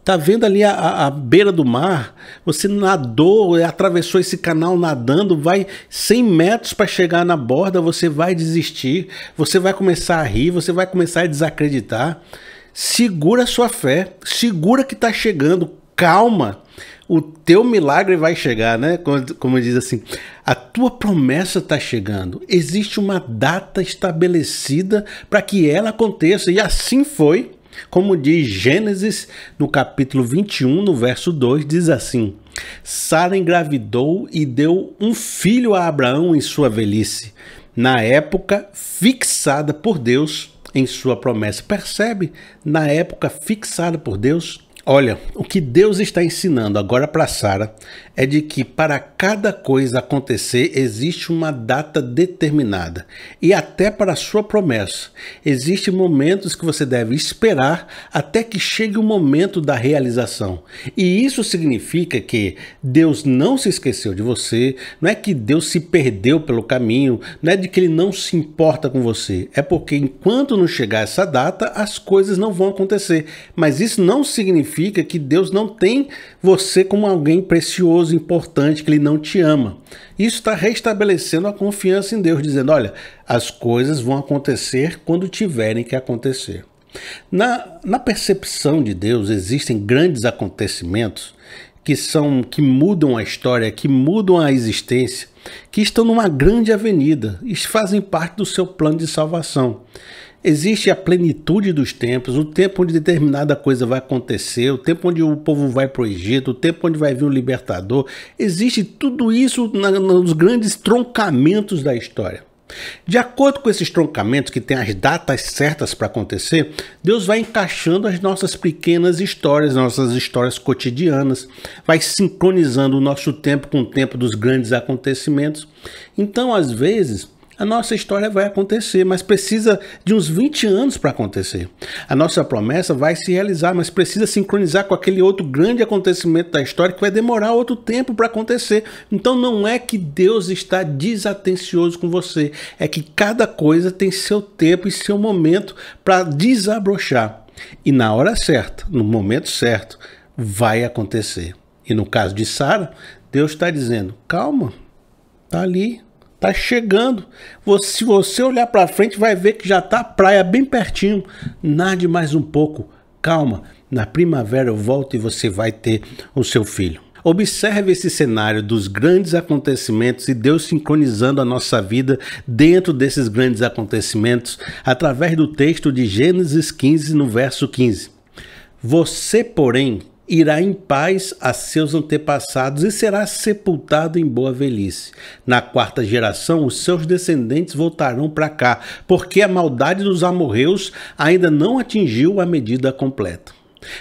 Tá vendo ali a beira do mar? Você nadou, atravessou esse canal nadando, vai 100 metros para chegar na borda, você vai desistir, você vai começar a rir, você vai começar a desacreditar. Segura a sua fé, segura que tá chegando, calma. O teu milagre vai chegar, né? Como diz assim, a tua promessa está chegando. Existe uma data estabelecida para que ela aconteça. E assim foi. Como diz Gênesis, no capítulo 21, no verso 2, diz assim: Sara engravidou e deu um filho a Abraão em sua velhice, na época fixada por Deus em sua promessa. Percebe? Na época fixada por Deus. Olha, o que Deus está ensinando agora para Sara é de que para cada coisa acontecer existe uma data determinada. E até para a sua promessa. Existem momentos que você deve esperar até que chegue o momento da realização. E isso significa que Deus não se esqueceu de você, não é que Deus se perdeu pelo caminho, não é de que Ele não se importa com você. É porque enquanto não chegar essa data, as coisas não vão acontecer. Mas isso não significa que Deus não tem você como alguém precioso, importante, que Ele não te ama. Isso está restabelecendo a confiança em Deus, dizendo, olha, as coisas vão acontecer quando tiverem que acontecer. Na percepção de Deus, existem grandes acontecimentos que mudam a história, que mudam a existência, que estão numa grande avenida e fazem parte do seu plano de salvação. Existe a plenitude dos tempos, o tempo onde determinada coisa vai acontecer, o tempo onde o povo vai para o Egito, o tempo onde vai vir o libertador. Existe tudo isso nos grandes troncamentos da história. De acordo com esses troncamentos que têm as datas certas para acontecer, Deus vai encaixando as nossas pequenas histórias, nossas histórias cotidianas, vai sincronizando o nosso tempo com o tempo dos grandes acontecimentos. Então, às vezes, a nossa história vai acontecer, mas precisa de uns 20 anos para acontecer. A nossa promessa vai se realizar, mas precisa sincronizar com aquele outro grande acontecimento da história que vai demorar outro tempo para acontecer. Então não é que Deus está desatencioso com você, é que cada coisa tem seu tempo e seu momento para desabrochar. E na hora certa, no momento certo, vai acontecer. E no caso de Sara, Deus está dizendo, calma, está ali. Tá chegando. Se você olhar para frente, vai ver que já tá a praia bem pertinho. Nade mais um pouco. Calma. Na primavera eu volto e você vai ter o seu filho. Observe esse cenário dos grandes acontecimentos e Deus sincronizando a nossa vida dentro desses grandes acontecimentos através do texto de Gênesis 15, no verso 15. Você, porém, irá em paz a seus antepassados e será sepultado em boa velhice. Na quarta geração, os seus descendentes voltarão para cá, porque a maldade dos amorreus ainda não atingiu a medida completa.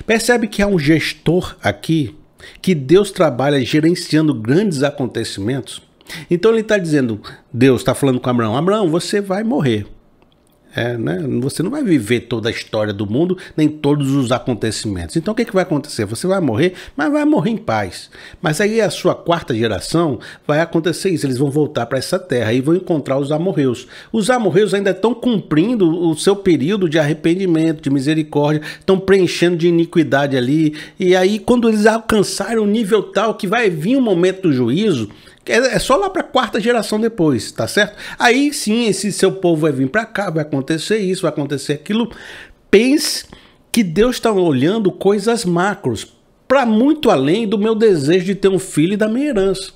Percebe que há um gestor aqui, que Deus trabalha gerenciando grandes acontecimentos? Então ele está dizendo, Deus está falando com Abraão, Abraão, você vai morrer. Você não vai viver toda a história do mundo, nem todos os acontecimentos. Então o que vai acontecer? Você vai morrer, mas vai morrer em paz. Mas aí a sua quarta geração vai acontecer isso, eles vão voltar para essa terra e vão encontrar os amorreus. Os amorreus ainda estão cumprindo o seu período de arrependimento, de misericórdia, estão preenchendo de iniquidade ali. E aí quando eles alcançarem um nível tal que vai vir um momento do juízo, é só lá para a quarta geração depois, tá certo? Aí sim, esse seu povo vai vir para cá, vai acontecer isso, vai acontecer aquilo. Pense que Deus está olhando coisas macros, para muito além do meu desejo de ter um filho e da minha herança.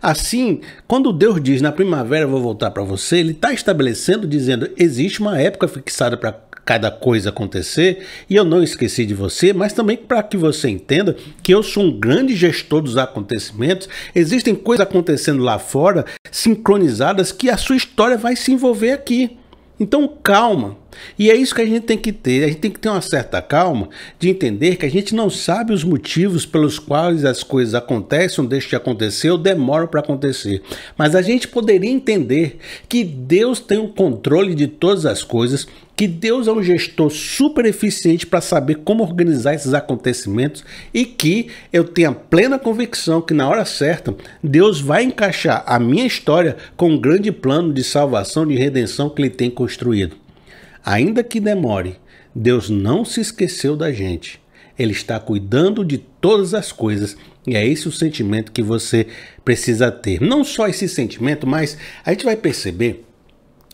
Assim, quando Deus diz na primavera eu vou voltar para você, ele está estabelecendo, dizendo, existe uma época fixada para cada coisa acontecer, e eu não esqueci de você, mas também para que você entenda que eu sou um grande gestor dos acontecimentos, existem coisas acontecendo lá fora, sincronizadas, que a sua história vai se envolver aqui. Então calma, e é isso que a gente tem que ter uma certa calma de entender que a gente não sabe os motivos pelos quais as coisas acontecem ou deixam de acontecer ou demoram para acontecer, mas a gente poderia entender que Deus tem o controle de todas as coisas, que Deus é um gestor super eficiente para saber como organizar esses acontecimentos e que eu tenho a plena convicção que na hora certa Deus vai encaixar a minha história com um grande plano de salvação, de redenção que Ele tem construído. Ainda que demore, Deus não se esqueceu da gente. Ele está cuidando de todas as coisas e é esse o sentimento que você precisa ter. Não só esse sentimento, mas a gente vai perceber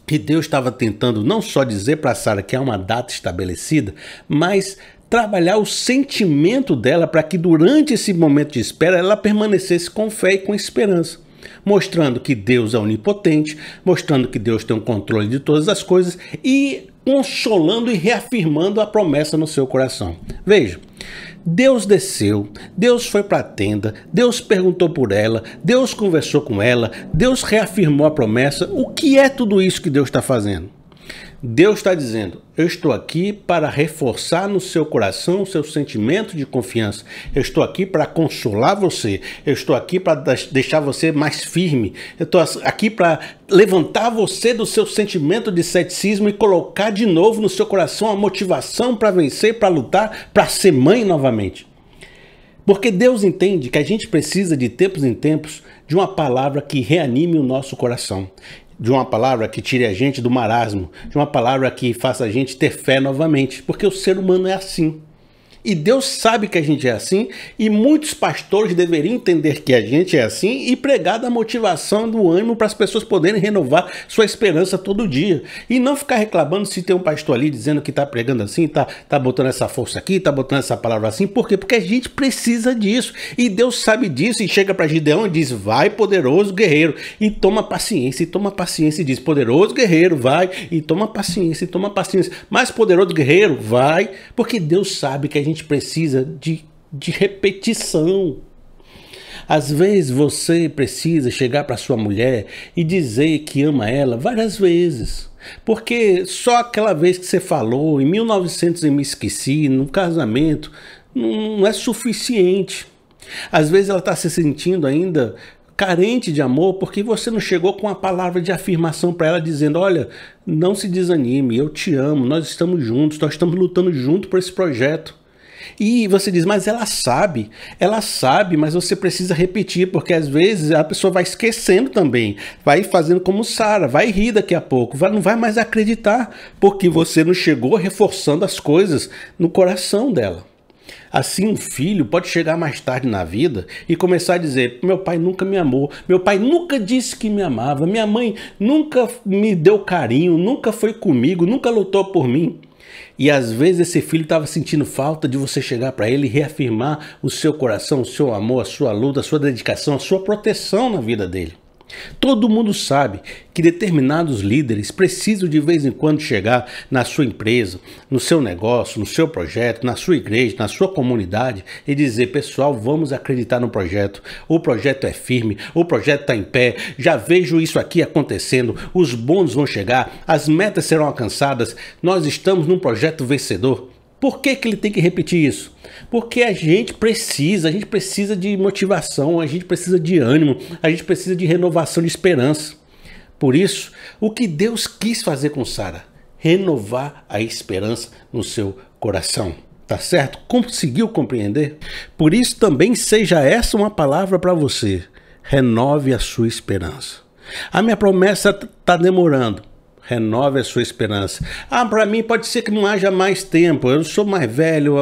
que Deus estava tentando não só dizer para Sara que há uma data estabelecida, mas trabalhar o sentimento dela para que durante esse momento de espera ela permanecesse com fé e com esperança, mostrando que Deus é onipotente, mostrando que Deus tem o controle de todas as coisas e consolando e reafirmando a promessa no seu coração. Veja, Deus desceu, Deus foi para a tenda, Deus perguntou por ela, Deus conversou com ela, Deus reafirmou a promessa. O que é tudo isso que Deus está fazendo? Deus está dizendo, eu estou aqui para reforçar no seu coração o seu sentimento de confiança. Eu estou aqui para consolar você. Eu estou aqui para deixar você mais firme. Eu estou aqui para levantar você do seu sentimento de ceticismo e colocar de novo no seu coração a motivação para vencer, para lutar, para ser mãe novamente. Porque Deus entende que a gente precisa de tempos em tempos de uma palavra que reanime o nosso coração. De uma palavra que tire a gente do marasmo, de uma palavra que faça a gente ter fé novamente, porque o ser humano é assim. E Deus sabe que a gente é assim, e muitos pastores deveriam entender que a gente é assim e pregar da motivação, do ânimo para as pessoas poderem renovar sua esperança todo dia. E não ficar reclamando se tem um pastor ali dizendo que está pregando assim, tá botando essa força aqui, tá botando essa palavra assim. Por quê? Porque a gente precisa disso. E Deus sabe disso e chega para Gideão e diz: vai, poderoso guerreiro, e toma paciência, e diz: poderoso guerreiro, vai, e toma paciência, mais poderoso guerreiro, vai, porque Deus sabe que a gente precisa de repetição. Às vezes você precisa chegar para sua mulher e dizer que ama ela várias vezes. Porque só aquela vez que você falou, em 1900 eu me esqueci, no casamento, não é suficiente. Às vezes ela está se sentindo ainda carente de amor porque você não chegou com uma palavra de afirmação para ela dizendo: olha, não se desanime, eu te amo, nós estamos juntos, nós estamos lutando junto por esse projeto. E você diz: mas ela sabe, mas você precisa repetir, porque às vezes a pessoa vai esquecendo também, vai fazendo como Sara, vai rir daqui a pouco, não vai mais acreditar, porque você não chegou reforçando as coisas no coração dela. Assim, um filho pode chegar mais tarde na vida e começar a dizer: meu pai nunca me amou, meu pai nunca disse que me amava, minha mãe nunca me deu carinho, nunca foi comigo, nunca lutou por mim. E às vezes esse filho estava sentindo falta de você chegar para ele e reafirmar o seu coração, o seu amor, a sua luta, a sua dedicação, a sua proteção na vida dele. Todo mundo sabe que determinados líderes precisam de vez em quando chegar na sua empresa, no seu negócio, no seu projeto, na sua igreja, na sua comunidade e dizer: pessoal, vamos acreditar no projeto. O projeto é firme, o projeto está em pé, já vejo isso aqui acontecendo, os bônus vão chegar, as metas serão alcançadas, nós estamos num projeto vencedor. Por que ele tem que repetir isso? Porque a gente precisa de motivação, a gente precisa de ânimo, a gente precisa de renovação de esperança. Por isso, o que Deus quis fazer com Sara? Renovar a esperança no seu coração. Tá certo? Conseguiu compreender? Por isso também seja essa uma palavra para você. Renove a sua esperança. A minha promessa está demorando. Renove a sua esperança. Para mim pode ser que não haja mais tempo, eu sou mais velho,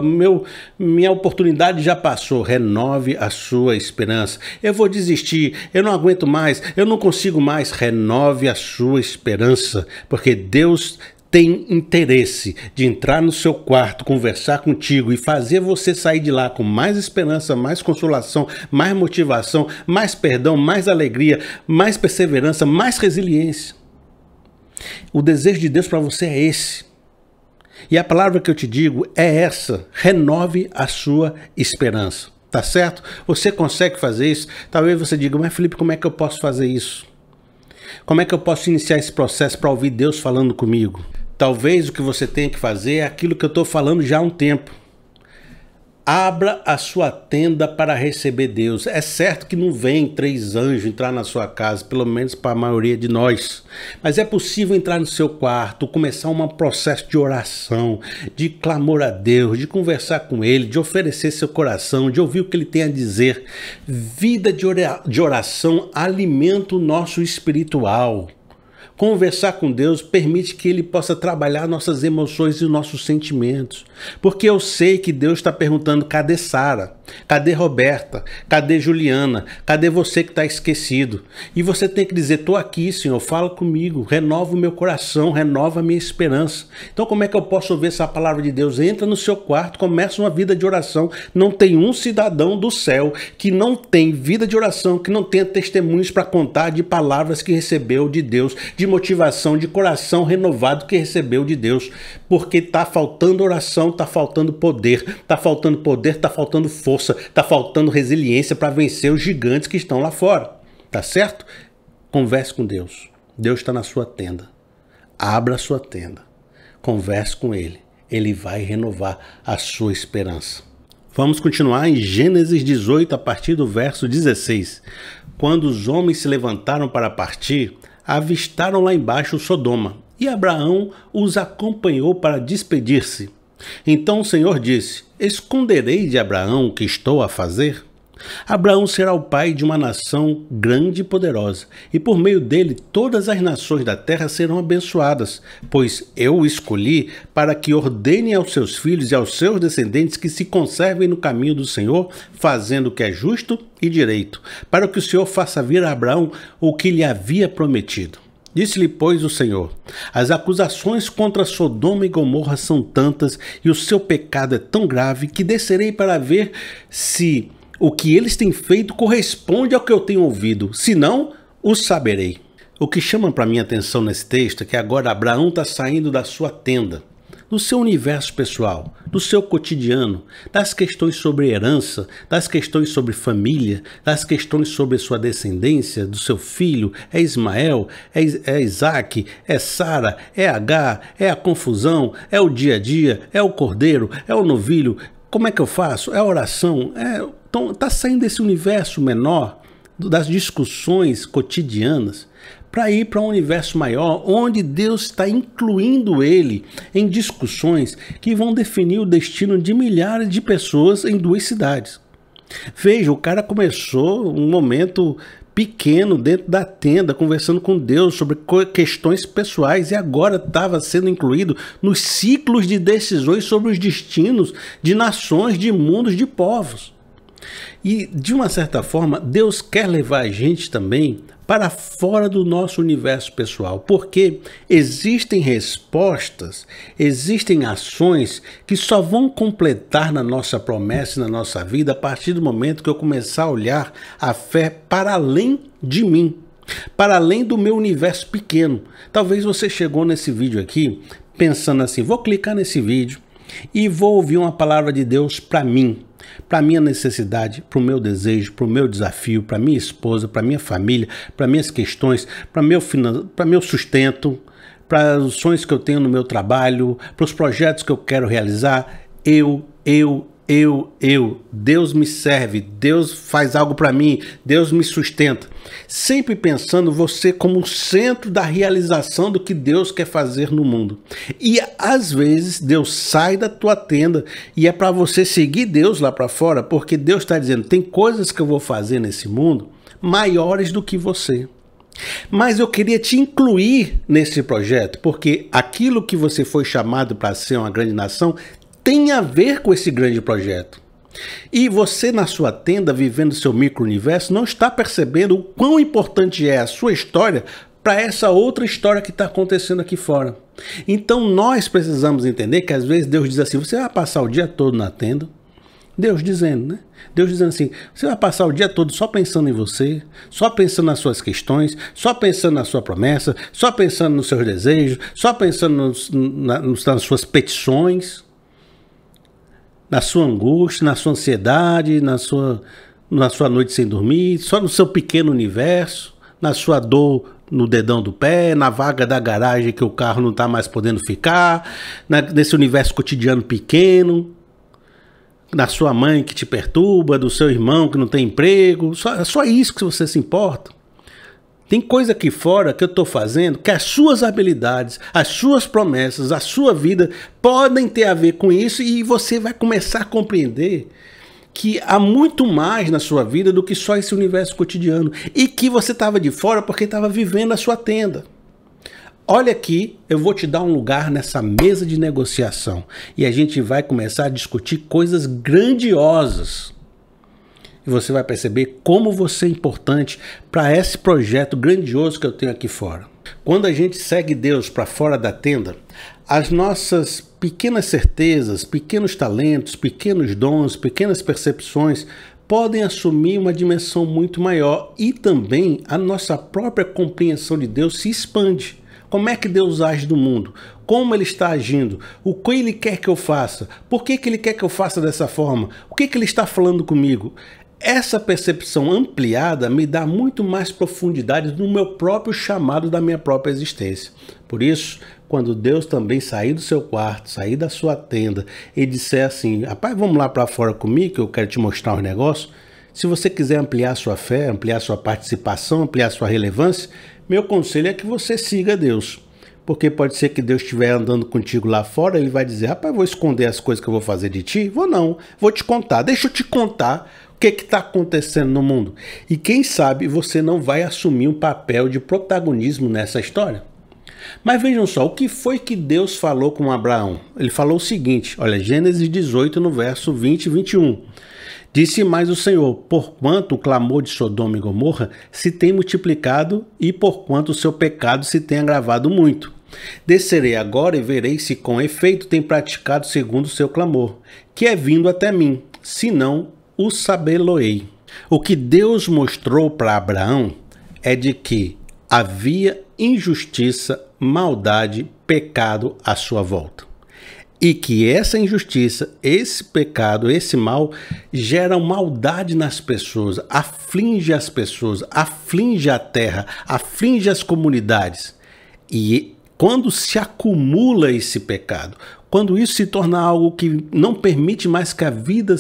minha oportunidade já passou. Renove a sua esperança. Eu vou desistir, eu não aguento mais, eu não consigo mais. Renove a sua esperança, porque Deus tem interesse de entrar no seu quarto, conversar contigo e fazer você sair de lá com mais esperança, mais consolação, mais motivação, mais perdão, mais alegria, mais perseverança, mais resiliência. O desejo de Deus para você é esse. E a palavra que eu te digo é essa: renove a sua esperança. Tá certo? Você consegue fazer isso? Talvez você diga: mas Felipe, como é que eu posso fazer isso? Como é que eu posso iniciar esse processo para ouvir Deus falando comigo? Talvez o que você tenha que fazer é aquilo que eu estou falando já há um tempo. Abra a sua tenda para receber Deus. É certo que não vem 3 anjos entrar na sua casa, pelo menos para a maioria de nós. Mas é possível entrar no seu quarto, começar um processo de oração, de clamor a Deus, de conversar com Ele, de oferecer seu coração, de ouvir o que Ele tem a dizer. Vida de oração alimenta o nosso espiritual. Conversar com Deus permite que Ele possa trabalhar nossas emoções e os nossos sentimentos. Porque eu sei que Deus está perguntando: cadê Sara? Cadê Roberta? Cadê Juliana? Cadê você que está esquecido? E você tem que dizer: estou aqui, Senhor, fala comigo, renova o meu coração, renova a minha esperança. Então como é que eu posso ouvir essa palavra de Deus? Entra no seu quarto, começa uma vida de oração. Não tem um cidadão do céu que não tem vida de oração, que não tenha testemunhos para contar de palavras que recebeu de Deus, de motivação, de coração renovado que recebeu de Deus. Porque está faltando oração, está faltando poder, está faltando força, está faltando resiliência para vencer os gigantes que estão lá fora. Tá certo? Converse com Deus. Deus está na sua tenda. Abra a sua tenda. Converse com Ele. Ele vai renovar a sua esperança. Vamos continuar em Gênesis 18, a partir do verso 16. Quando os homens se levantaram para partir, avistaram lá embaixo Sodoma, e Abraão os acompanhou para despedir-se. Então o Senhor disse: esconderei de Abraão o que estou a fazer? Abraão será o pai de uma nação grande e poderosa, e por meio dele todas as nações da terra serão abençoadas, pois eu o escolhi para que ordene aos seus filhos e aos seus descendentes que se conservem no caminho do Senhor, fazendo o que é justo e direito, para que o Senhor faça vir a Abraão o que lhe havia prometido. Disse-lhe, pois, o Senhor: as acusações contra Sodoma e Gomorra são tantas, e o seu pecado é tão grave, que descerei para ver se o que eles têm feito corresponde ao que eu tenho ouvido, senão o saberei. O que chama para minha atenção nesse texto é que agora Abraão está saindo da sua tenda, do seu universo pessoal, do seu cotidiano, das questões sobre herança, das questões sobre família, das questões sobre sua descendência, do seu filho, é Ismael, é Isaac, é Sara, é Agar, é a confusão, é o dia a dia, é o cordeiro, é o novilho. Como é que eu faço? É a oração. Então, está saindo desse universo menor, das discussões cotidianas, para ir para um universo maior, onde Deus está incluindo ele em discussões que vão definir o destino de milhares de pessoas em 2 cidades. Veja, o cara começou um momento pequeno dentro da tenda, conversando com Deus sobre questões pessoais, e agora estava sendo incluído nos ciclos de decisões sobre os destinos de nações, de mundos, de povos. E, de uma certa forma, Deus quer levar a gente também para fora do nosso universo pessoal, porque existem respostas, existem ações que só vão completar na nossa promessa e na nossa vida a partir do momento que eu começar a olhar a fé para além de mim, para além do meu universo pequeno. Talvez você chegou nesse vídeo aqui pensando assim: vou clicar nesse vídeo e vou ouvir uma palavra de Deus para mim, para minha necessidade, para o meu desejo, para o meu desafio, para minha esposa, para minha família, para minhas questões, para meu sustento, para os sonhos que eu tenho no meu trabalho, para os projetos que eu quero realizar. Deus me serve, Deus faz algo para mim, Deus me sustenta. Sempre pensando você como o centro da realização do que Deus quer fazer no mundo. E às vezes Deus sai da tua tenda e é para você seguir Deus lá para fora, porque Deus está dizendo: tem coisas que eu vou fazer nesse mundo maiores do que você. Mas eu queria te incluir nesse projeto, porque aquilo que você foi chamado para ser uma grande nação tem a ver com esse grande projeto. E você, na sua tenda, vivendo seu micro-universo, não está percebendo o quão importante é a sua história para essa outra história que está acontecendo aqui fora. Então nós precisamos entender que às vezes Deus diz assim: você vai passar o dia todo na tenda. Deus dizendo, né? Deus dizendo assim: você vai passar o dia todo só pensando em você, só pensando nas suas questões, só pensando na sua promessa, só pensando nos seus desejos, só pensando nas suas petições, na sua angústia, na sua ansiedade, na sua noite sem dormir, só no seu pequeno universo, na sua dor no dedão do pé, na vaga da garagem que o carro não está mais podendo ficar, nesse universo cotidiano pequeno, da sua mãe que te perturba, do seu irmão que não tem emprego, só isso que você se importa. Tem coisa aqui fora que eu estou fazendo que as suas habilidades, as suas promessas, a sua vida podem ter a ver com isso, e você vai começar a compreender que há muito mais na sua vida do que só esse universo cotidiano, e que você estava de fora porque estava vivendo a sua tenda. Olha aqui, eu vou te dar um lugar nessa mesa de negociação e a gente vai começar a discutir coisas grandiosas. E você vai perceber como você é importante para esse projeto grandioso que eu tenho aqui fora. Quando a gente segue Deus para fora da tenda, as nossas pequenas certezas, pequenos talentos, pequenos dons, pequenas percepções podem assumir uma dimensão muito maior, e também a nossa própria compreensão de Deus se expande. Como é que Deus age no mundo? Como Ele está agindo? O que Ele quer que eu faça? Por que Ele quer que eu faça dessa forma? O que Ele está falando comigo? Essa percepção ampliada me dá muito mais profundidade no meu próprio chamado, da minha própria existência. Por isso, quando Deus também sair do seu quarto, sair da sua tenda e disser assim: rapaz, vamos lá para fora comigo que eu quero te mostrar um negócio. Se você quiser ampliar sua fé, ampliar sua participação, ampliar sua relevância, meu conselho é que você siga Deus. Porque pode ser que Deus estiver andando contigo lá fora, Ele vai dizer: rapaz, vou esconder as coisas que eu vou fazer de ti? Vou não, vou te contar. Deixa eu te contar que está acontecendo no mundo. E quem sabe você não vai assumir um papel de protagonismo nessa história. Mas vejam só, o que foi que Deus falou com Abraão? Ele falou o seguinte, olha, Gênesis 18, no verso 20 e 21. Disse mais o Senhor, porquanto o clamor de Sodoma e Gomorra se tem multiplicado e porquanto o seu pecado se tem agravado muito. Descerei agora e verei se com efeito tem praticado segundo o seu clamor, que é vindo até mim, senão o sabê-lo-ei. O que Deus mostrou para Abraão é de que havia injustiça, maldade, pecado à sua volta. E que essa injustiça, esse pecado, esse mal, gera maldade nas pessoas, aflige as pessoas, aflige a terra, aflige as comunidades. E quando se acumula esse pecado, quando isso se torna algo que não permite mais que a vida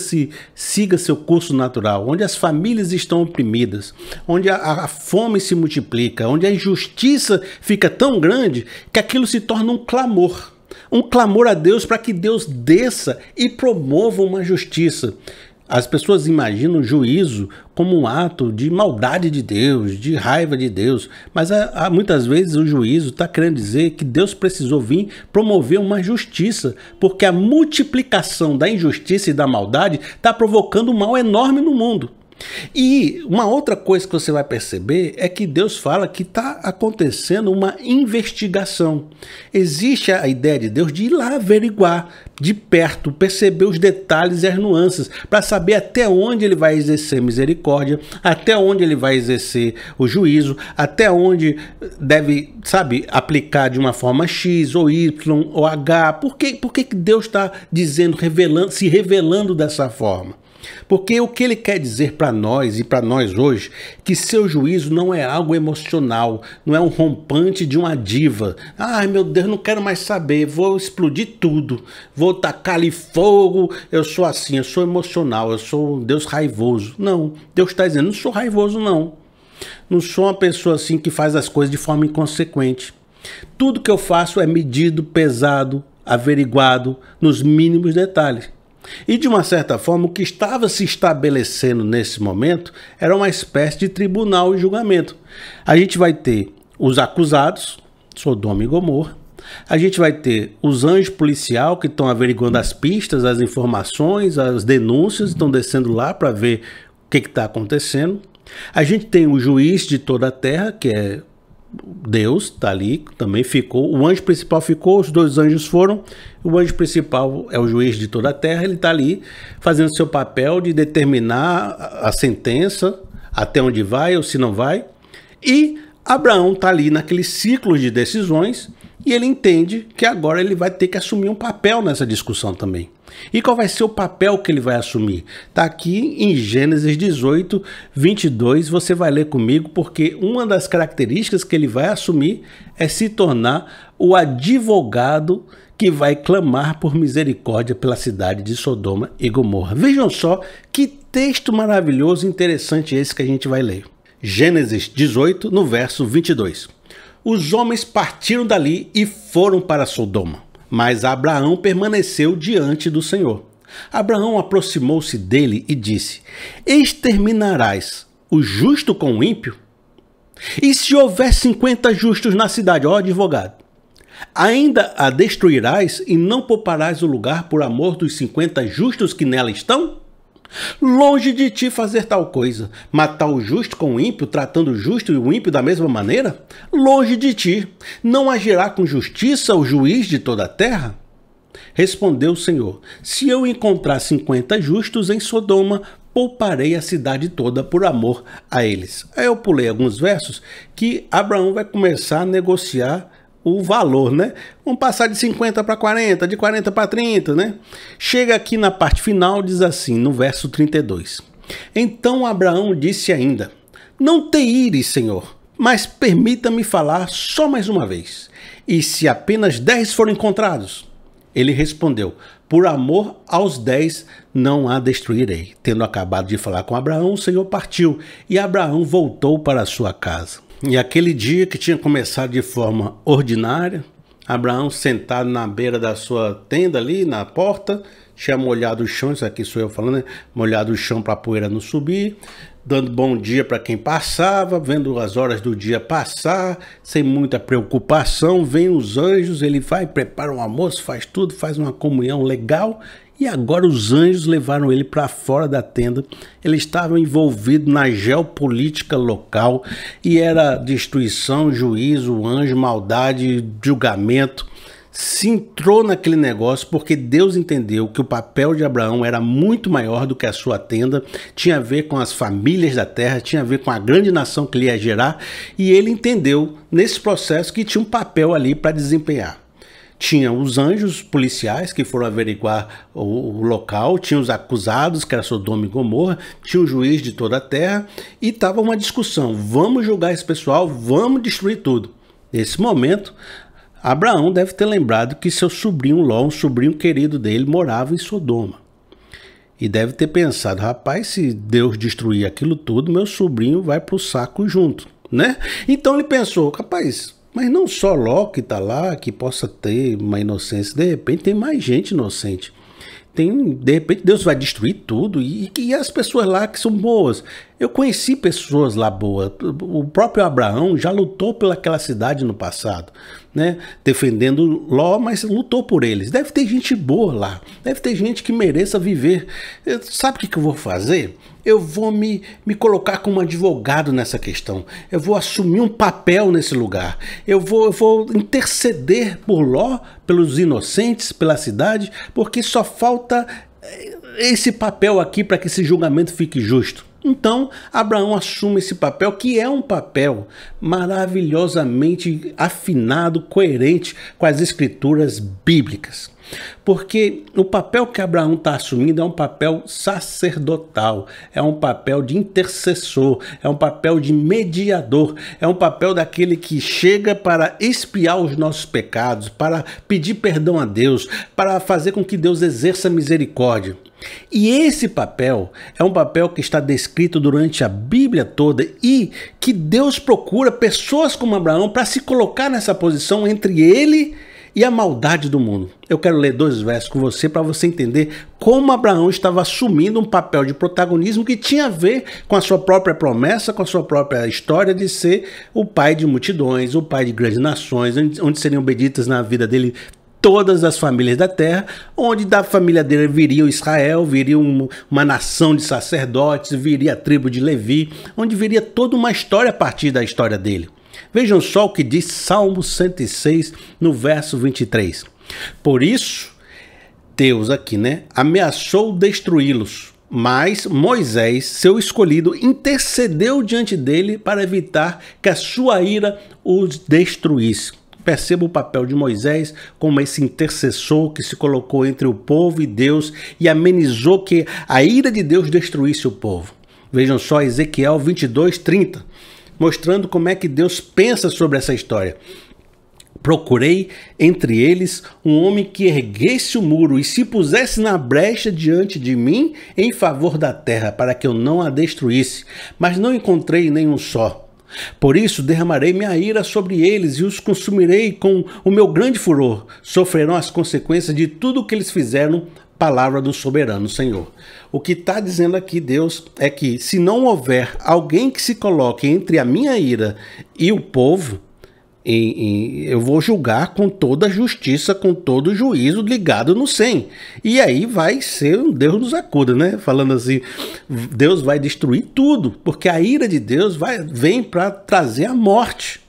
siga seu curso natural, onde as famílias estão oprimidas, onde a fome se multiplica, onde a injustiça fica tão grande que aquilo se torna um clamor a Deus para que Deus desça e promova uma justiça. As pessoas imaginam o juízo como um ato de maldade de Deus, de raiva de Deus, mas muitas vezes o juízo está querendo dizer que Deus precisou vir promover uma justiça, porque a multiplicação da injustiça e da maldade está provocando um mal enorme no mundo. E uma outra coisa que você vai perceber é que Deus fala que está acontecendo uma investigação. Existe a ideia de Deus de ir lá averiguar de perto, perceber os detalhes e as nuances, para saber até onde ele vai exercer misericórdia, até onde ele vai exercer o juízo, até onde deve, aplicar de uma forma X ou Y ou H. Por que Deus está dizendo, se revelando dessa forma? Porque o que ele quer dizer para nós e para nós hoje, que seu juízo não é algo emocional, não é um rompante de uma diva. Ai meu Deus, não quero mais saber, vou explodir tudo, vou tacar ali fogo, eu sou assim, eu sou emocional, eu sou um Deus raivoso. Não, Deus está dizendo, não sou raivoso não. Não sou uma pessoa assim que faz as coisas de forma inconsequente. Tudo que eu faço é medido, pesado, averiguado, nos mínimos detalhes. E de uma certa forma, o que estava se estabelecendo nesse momento era uma espécie de tribunal e julgamento. A gente vai ter os acusados, Sodoma e Gomorra, a gente vai ter os anjos policial que estão averiguando as pistas, as informações, as denúncias, estão descendo lá para ver o que está acontecendo. A gente tem o juiz de toda a terra, que é Deus, está ali, também ficou. O anjo principal ficou, os dois anjos foram. O anjo principal é o juiz de toda a terra, ele está ali fazendo seu papel de determinar a sentença, até onde vai ou se não vai. E Abraão está ali naquele ciclo de decisões e ele entende que agora ele vai ter que assumir um papel nessa discussão também. E qual vai ser o papel que ele vai assumir? Está aqui em Gênesis 18, 22, você vai ler comigo, porque uma das características que ele vai assumir é se tornar o advogado que vai clamar por misericórdia pela cidade de Sodoma e Gomorra. Vejam só que texto maravilhoso e interessante esse que a gente vai ler. Gênesis 18, no verso 22. Os homens partiram dali e foram para Sodoma. Mas Abraão permaneceu diante do Senhor. Abraão aproximou-se dele e disse: exterminarás o justo com o ímpio? E se houver 50 justos na cidade, ó advogado, ainda a destruirás e não pouparás o lugar por amor dos 50 justos que nela estão? Longe de ti fazer tal coisa, matar o justo com o ímpio, tratando o justo e o ímpio da mesma maneira? Longe de ti, não agirá com justiça o juiz de toda a terra? Respondeu o Senhor: se eu encontrar 50 justos em Sodoma, pouparei a cidade toda por amor a eles. Aí eu pulei alguns versos que Abraão vai começar a negociar o valor, né? Vamos passar de 50 para 40, de 40 para 30, né? Chega aqui na parte final, diz assim, no verso 32. Então Abraão disse ainda: não te ires, Senhor, mas permita-me falar só mais uma vez. E se apenas 10 forem encontrados? Ele respondeu: por amor aos 10 não a destruirei. Tendo acabado de falar com Abraão, o Senhor partiu e Abraão voltou para a sua casa. E aquele dia que tinha começado de forma ordinária, Abraão sentado na beira da sua tenda ali, na porta, tinha molhado o chão, isso aqui sou eu falando, né? Molhado o chão para a poeira não subir, dando bom dia para quem passava, vendo as horas do dia passar, sem muita preocupação. Vem os anjos, ele vai, prepara um almoço, faz tudo, faz uma comunhão legal. E agora os anjos levaram ele para fora da tenda. Ele estava envolvido na geopolítica local e era destruição, juízo, anjo, maldade, julgamento. Se entrou naquele negócio porque Deus entendeu que o papel de Abraão era muito maior do que a sua tenda, tinha a ver com as famílias da terra, tinha a ver com a grande nação que ele ia gerar, e ele entendeu nesse processo que tinha um papel ali para desempenhar. Tinha os anjos policiais que foram averiguar o local, tinha os acusados, que era Sodoma e Gomorra, tinha o juiz de toda a terra, e estava uma discussão: vamos julgar esse pessoal, vamos destruir tudo. Nesse momento, Abraão deve ter lembrado que seu sobrinho Ló, um sobrinho querido dele, morava em Sodoma. E deve ter pensado: rapaz, se Deus destruir aquilo tudo, meu sobrinho vai para o saco junto, né? Então ele pensou: rapaz, mas não só Ló que está lá, que possa ter uma inocência, de repente tem mais gente inocente. De repente Deus vai destruir tudo e as pessoas lá que são boas. Eu conheci pessoas lá boas. O próprio Abraão já lutou pelaquela cidade no passado, né? Defendendo Ló, mas lutou por eles. Deve ter gente boa lá, deve ter gente que mereça viver. Sabe o que eu vou fazer? Eu vou me colocar como advogado nessa questão. Eu vou assumir um papel nesse lugar. Eu vou interceder por Ló, pelos inocentes, pela cidade, porque só falta esse papel aqui para que esse julgamento fique justo. Então, Abraão assume esse papel, que é um papel maravilhosamente afinado, coerente com as escrituras bíblicas. Porque o papel que Abraão está assumindo é um papel sacerdotal, é um papel de intercessor, é um papel de mediador, é um papel daquele que chega para expiar os nossos pecados, para pedir perdão a Deus, para fazer com que Deus exerça misericórdia. E esse papel é um papel que está descrito durante a Bíblia toda e que Deus procura pessoas como Abraão para se colocar nessa posição entre ele e a maldade do mundo. Eu quero ler 2 versos com você para você entender como Abraão estava assumindo um papel de protagonismo que tinha a ver com a sua própria promessa, com a sua própria história de ser o pai de multidões, o pai de grandes nações, onde seriam benditas na vida dele todas as famílias da terra, onde da família dele viria Israel, viria uma nação de sacerdotes, viria a tribo de Levi, onde viria toda uma história a partir da história dele. Vejam só o que diz Salmo 106, no verso 23. Por isso, Deus aqui, né, ameaçou destruí-los, mas Moisés, seu escolhido, intercedeu diante dele para evitar que a sua ira os destruísse. Perceba o papel de Moisés como esse intercessor que se colocou entre o povo e Deus e amenizou que a ira de Deus destruísse o povo. Vejam só Ezequiel 22, 30, mostrando como é que Deus pensa sobre essa história. Procurei entre eles um homem que erguesse o muro e se pusesse na brecha diante de mim em favor da terra, para que eu não a destruísse, mas não encontrei nenhum só. Por isso derramarei minha ira sobre eles e os consumirei com o meu grande furor. Sofrerão as consequências de tudo o que eles fizeram, palavra do soberano Senhor. O que está dizendo aqui Deus é que se não houver alguém que se coloque entre a minha ira e o povo, eu vou julgar com toda a justiça, com todo o juízo ligado no 100. E aí vai ser um Deus nos acuda, né? Falando assim, Deus vai destruir tudo, porque a ira de Deus vem para trazer a morte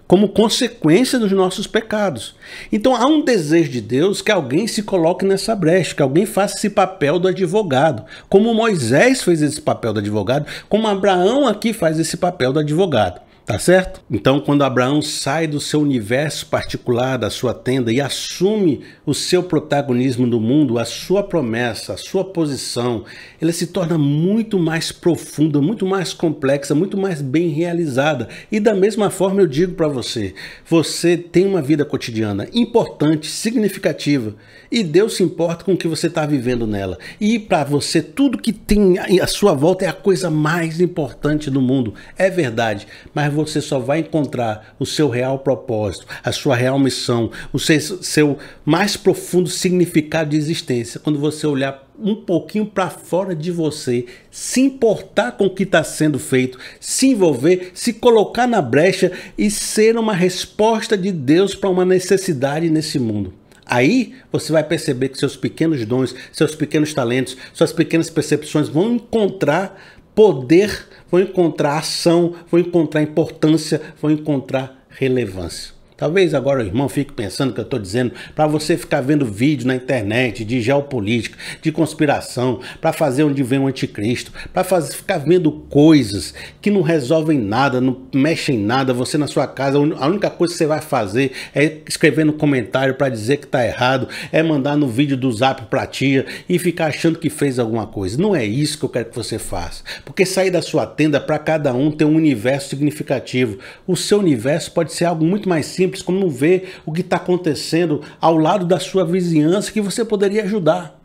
como consequência dos nossos pecados. Então há um desejo de Deus que alguém se coloque nessa brecha, que alguém faça esse papel do advogado, como Moisés fez esse papel do advogado, como Abraão aqui faz esse papel do advogado. Tá certo? Então, quando Abraão sai do seu universo particular, da sua tenda, e assume o seu protagonismo no mundo, a sua promessa, a sua posição, ela se torna muito mais profunda, muito mais complexa, muito mais bem realizada. E da mesma forma eu digo para você, você tem uma vida cotidiana importante, significativa, e Deus se importa com o que você está vivendo nela. E para você, tudo que tem à sua volta é a coisa mais importante do mundo. É verdade, mas você só vai encontrar o seu real propósito, a sua real missão, o seu mais profundo significado de existência quando você olhar um pouquinho para fora de você, se importar com o que está sendo feito, se envolver, se colocar na brecha e ser uma resposta de Deus para uma necessidade nesse mundo. Aí você vai perceber que seus pequenos dons, seus pequenos talentos, suas pequenas percepções vão encontrar poder, vão encontrar ação, vão encontrar importância, vão encontrar relevância. Talvez agora o irmão fique pensando que eu estou dizendo para você ficar vendo vídeo na internet de geopolítica, de conspiração, para fazer onde vem o anticristo, para ficar vendo coisas que não resolvem nada, não mexem em nada. Você na sua casa, a única coisa que você vai fazer é escrever no comentário para dizer que está errado, é mandar no vídeo do Zap para a tia e ficar achando que fez alguma coisa. Não é isso que eu quero que você faça, porque sair da sua tenda para cada um ter um universo significativo. O seu universo pode ser algo muito mais simples, como não ver o que está acontecendo ao lado da sua vizinhança que você poderia ajudar.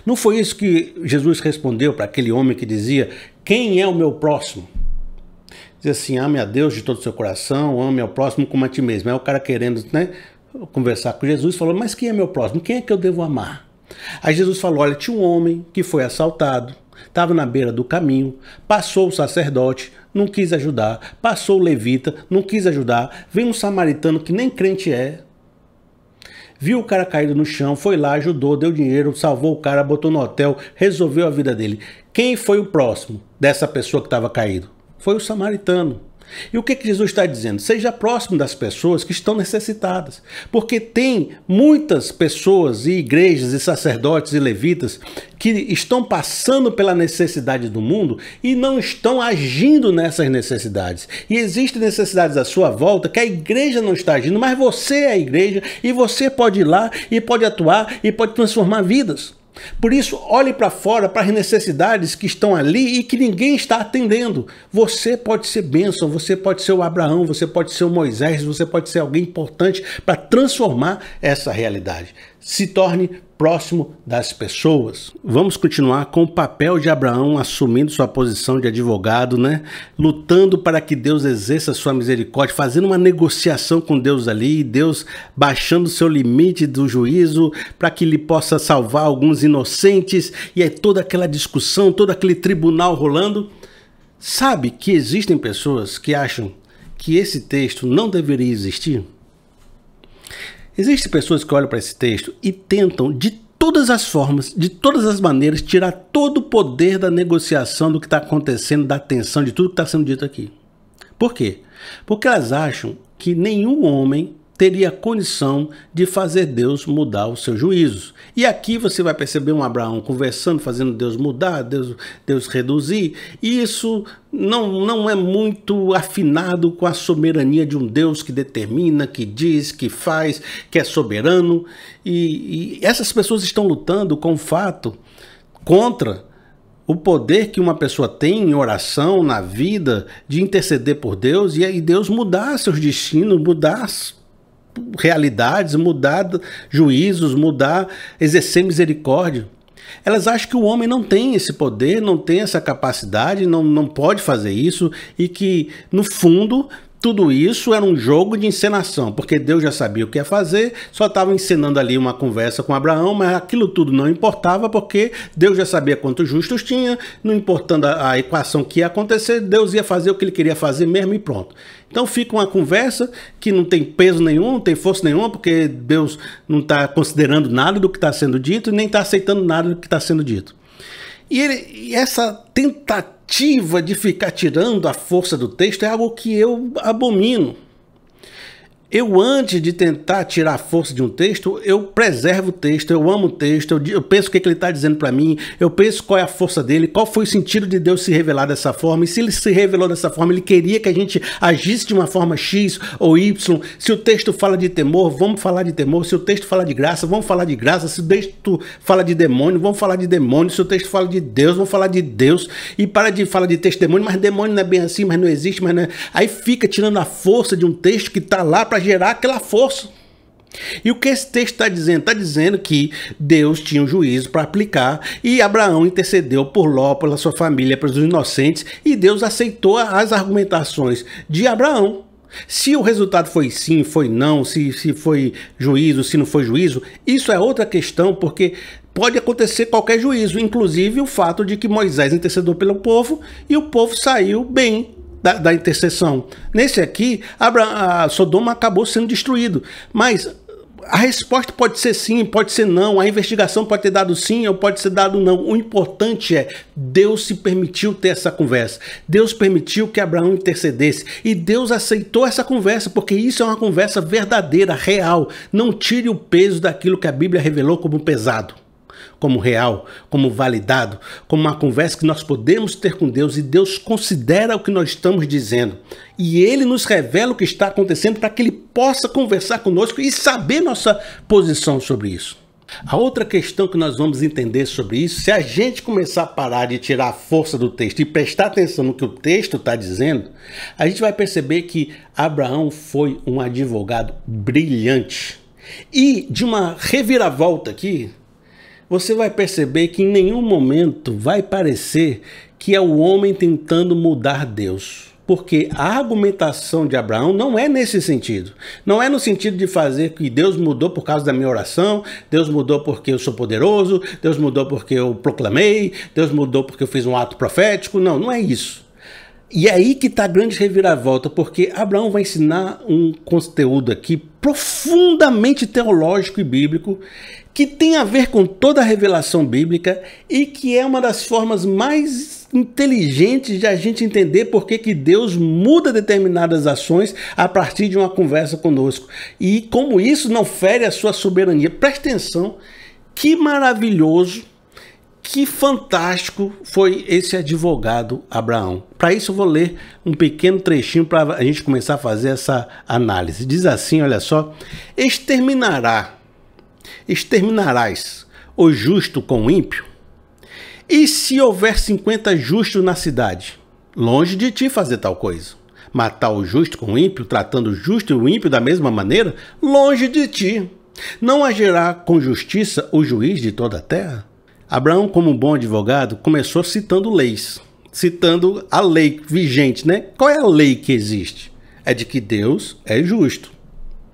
Não foi isso que Jesus respondeu para aquele homem que dizia: quem é o meu próximo? Diz assim: ame a Deus de todo o seu coração, ame ao próximo como a ti mesmo. É o cara querendo, né, conversar com Jesus, falou: mas quem é meu próximo? Quem é que eu devo amar? Aí Jesus falou: olha, tinha um homem que foi assaltado, estava na beira do caminho, passou o sacerdote, não quis ajudar, passou o levita, não quis ajudar, veio um samaritano que nem crente é, viu o cara caído no chão, foi lá, ajudou, deu dinheiro, salvou o cara, botou no hotel, resolveu a vida dele. Quem foi o próximo dessa pessoa que estava caído? Foi o samaritano. E o que Jesus está dizendo? Seja próximo das pessoas que estão necessitadas. Porque tem muitas pessoas e igrejas e sacerdotes e levitas que estão passando pela necessidade do mundo e não estão agindo nessas necessidades. E existem necessidades à sua volta que a igreja não está agindo, mas você é a igreja e você pode ir lá e pode atuar e pode transformar vidas. Por isso, olhe para fora, para as necessidades que estão ali e que ninguém está atendendo. Você pode ser bênção, você pode ser o Abraão, você pode ser o Moisés, você pode ser alguém importante para transformar essa realidade. Se torne próximo das pessoas. Vamos continuar com o papel de Abraão assumindo sua posição de advogado, né? Lutando para que Deus exerça sua misericórdia, fazendo uma negociação com Deus ali, Deus baixando seu limite do juízo para que ele possa salvar alguns inocentes, e aí toda aquela discussão, todo aquele tribunal rolando. Sabe que existem pessoas que acham que esse texto não deveria existir? Existem pessoas que olham para esse texto e tentam de todas as formas, de todas as maneiras, tirar todo o poder da negociação do que está acontecendo, da atenção, de tudo que está sendo dito aqui. Por quê? Porque elas acham que nenhum homem teria condição de fazer Deus mudar os seus juízos. E aqui você vai perceber um Abraão conversando, fazendo Deus mudar, Deus reduzir. E isso não é muito afinado com a soberania de um Deus que determina, que diz, que faz, que é soberano. E essas pessoas estão lutando com o fato contra o poder que uma pessoa tem em oração, na vida, de interceder por Deus e aí Deus mudar seus destinos, mudar realidades, mudar juízos, exercer misericórdia. Elas acham que o homem não tem esse poder, não tem essa capacidade, não pode fazer isso, e que, no fundo, tudo isso era um jogo de encenação, porque Deus já sabia o que ia fazer, só estava encenando ali uma conversa com Abraão, mas aquilo tudo não importava, porque Deus já sabia quantos justos tinha, não importando a equação que ia acontecer, Deus ia fazer o que ele queria fazer mesmo e pronto. Então fica uma conversa que não tem peso nenhum, não tem força nenhuma, porque Deus não está considerando nada do que está sendo dito e nem está aceitando nada do que está sendo dito. E essa tentativa de ficar tirando a força do texto é algo que eu abomino. Eu, antes de tentar tirar a força de um texto, eu preservo o texto, eu amo o texto, eu penso o que ele está dizendo para mim, eu penso qual é a força dele, qual foi o sentido de Deus se revelar dessa forma, e se ele se revelou dessa forma, ele queria que a gente agisse de uma forma X ou Y. Se o texto fala de temor, vamos falar de temor. Se o texto fala de graça, vamos falar de graça. Se o texto fala de demônio, vamos falar de demônio. Se o texto fala de Deus, vamos falar de Deus. E para de falar de texto demônio, mas demônio não é bem assim, mas não existe, mas não é. Aí fica tirando a força de um texto que está lá para gerar aquela força. E o que esse texto está dizendo? Está dizendo que Deus tinha um juízo para aplicar e Abraão intercedeu por Ló, pela sua família, pelos inocentes, e Deus aceitou as argumentações de Abraão. Se o resultado foi sim, foi não, se foi juízo, se não foi juízo, isso é outra questão, porque pode acontecer qualquer juízo, inclusive o fato de que Moisés intercedeu pelo povo e o povo saiu bem da intercessão. Nesse aqui, Sodoma acabou sendo destruído, mas a resposta pode ser sim, pode ser não, a investigação pode ter dado sim ou pode ser dado não. O importante é, Deus se permitiu ter essa conversa, Deus permitiu que Abraão intercedesse e Deus aceitou essa conversa, porque isso é uma conversa verdadeira, real. Não tire o peso daquilo que a Bíblia revelou como pesado, como real, como validado, como uma conversa que nós podemos ter com Deus e Deus considera o que nós estamos dizendo. E Ele nos revela o que está acontecendo para que Ele possa conversar conosco e saber nossa posição sobre isso. A outra questão que nós vamos entender sobre isso, se a gente começar a parar de tirar a força do texto e prestar atenção no que o texto está dizendo, a gente vai perceber que Abraão foi um advogado brilhante. E de uma reviravolta aqui, você vai perceber que em nenhum momento vai parecer que é o homem tentando mudar Deus. Porque a argumentação de Abraão não é nesse sentido. Não é no sentido de fazer que Deus mudou por causa da minha oração, Deus mudou porque eu sou poderoso, Deus mudou porque eu proclamei, Deus mudou porque eu fiz um ato profético. Não, não é isso. E é aí que está a grande reviravolta, porque Abraão vai ensinar um conteúdo aqui profundamente teológico e bíblico, que tem a ver com toda a revelação bíblica e que é uma das formas mais inteligentes de a gente entender por que Deus muda determinadas ações a partir de uma conversa conosco. E como isso não fere a sua soberania. Presta atenção, que maravilhoso, que fantástico foi esse advogado Abraão. Para isso eu vou ler um pequeno trechinho para a gente começar a fazer essa análise. Diz assim, olha só: exterminarás o justo com o ímpio? E se houver 50 justos na cidade? Longe de ti fazer tal coisa. Matar o justo com o ímpio, tratando o justo e o ímpio da mesma maneira? Longe de ti. Não agirá com justiça o juiz de toda a terra? Abraão, como um bom advogado, começou citando leis, citando a lei vigente, né? Qual é a lei que existe? É de que Deus é justo,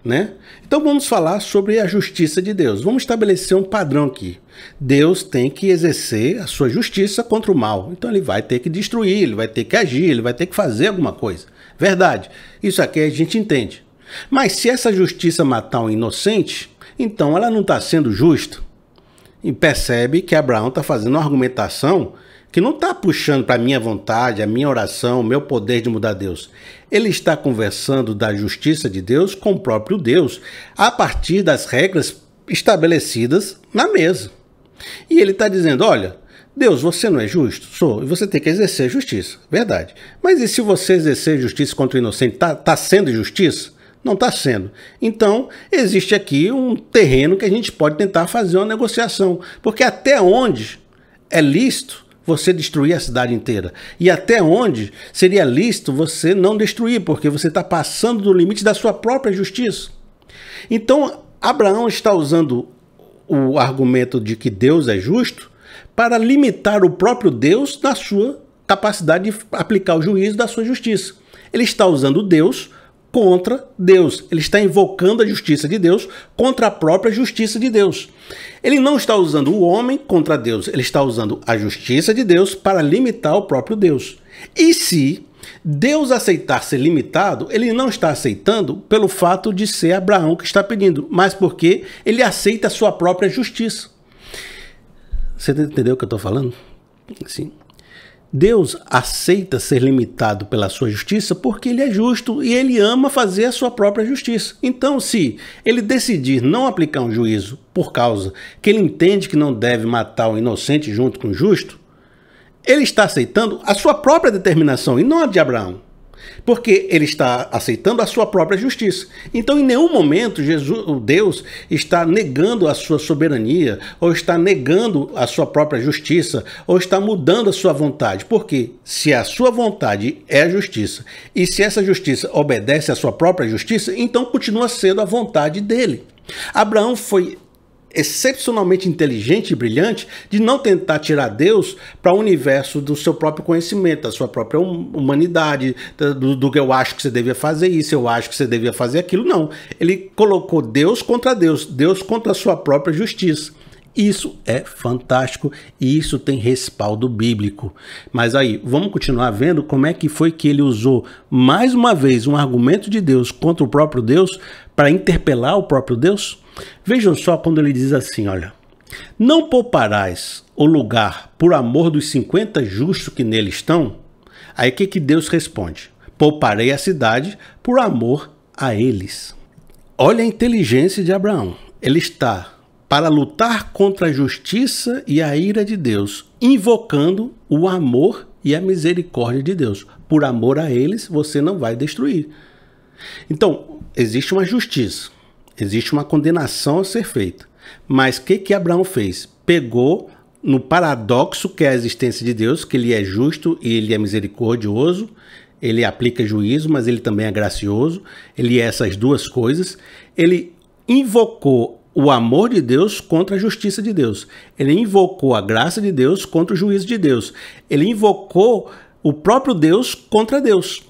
né? Então vamos falar sobre a justiça de Deus. Vamos estabelecer um padrão aqui. Deus tem que exercer a sua justiça contra o mal. Então ele vai ter que destruir, ele vai ter que agir, ele vai ter que fazer alguma coisa. Verdade. Isso aqui a gente entende. Mas se essa justiça matar um inocente, então ela não está sendo justa. E percebe que Abraão está fazendo uma argumentação que não está puxando para a minha vontade, a minha oração, o meu poder de mudar Deus. Ele está conversando da justiça de Deus com o próprio Deus, a partir das regras estabelecidas na mesa. E ele está dizendo, olha, Deus, você não é justo? Sou, e você tem que exercer justiça. Verdade. Mas e se você exercer justiça contra o inocente, está sendo justiça? Não está sendo. Então, existe aqui um terreno que a gente pode tentar fazer uma negociação. Porque até onde é lícito você destruir a cidade inteira? E até onde seria lícito você não destruir? Porque você está passando do limite da sua própria justiça. Então, Abraão está usando o argumento de que Deus é justo para limitar o próprio Deus na sua capacidade de aplicar o juízo da sua justiça. Ele está usando Deus contra Deus. Ele está invocando a justiça de Deus contra a própria justiça de Deus. Ele não está usando o homem contra Deus, ele está usando a justiça de Deus para limitar o próprio Deus. E se Deus aceitar ser limitado, ele não está aceitando pelo fato de ser Abraão que está pedindo, mas porque ele aceita a sua própria justiça. Você entendeu o que eu estou falando? Sim. Deus aceita ser limitado pela sua justiça porque ele é justo e ele ama fazer a sua própria justiça. Então, se ele decidir não aplicar um juízo por causa que ele entende que não deve matar o inocente junto com o justo, ele está aceitando a sua própria determinação e não a de Abraão. Porque ele está aceitando a sua própria justiça. Então, em nenhum momento, Deus está negando a sua soberania, ou está negando a sua própria justiça, ou está mudando a sua vontade. Porque se a sua vontade é a justiça, e se essa justiça obedece à sua própria justiça, então continua sendo a vontade dele. Abraão foi excepcionalmente inteligente e brilhante de não tentar tirar Deus para o universo do seu próprio conhecimento, da sua própria humanidade, do que eu acho que você devia fazer isso, eu acho que você devia fazer aquilo. Não, ele colocou Deus contra Deus, Deus contra a sua própria justiça. Isso é fantástico e isso tem respaldo bíblico. Mas aí, vamos continuar vendo como é que foi que ele usou mais uma vez um argumento de Deus contra o próprio Deus para interpelar o próprio Deus? Vejam só quando ele diz assim, olha: não pouparás o lugar por amor dos 50 justos que nele estão? Aí o que Deus responde? Pouparei a cidade por amor a eles. Olha a inteligência de Abraão. Ele está para lutar contra a justiça e a ira de Deus, invocando o amor e a misericórdia de Deus. Por amor a eles, você não vai destruir. Então, existe uma justiça, existe uma condenação a ser feita. Mas o que Abraão fez? Pegou no paradoxo que é a existência de Deus, que ele é justo e ele é misericordioso, ele aplica juízo, mas ele também é gracioso, ele é essas duas coisas. Ele invocou o amor de Deus contra a justiça de Deus. Ele invocou a graça de Deus contra o juízo de Deus. Ele invocou o próprio Deus contra Deus.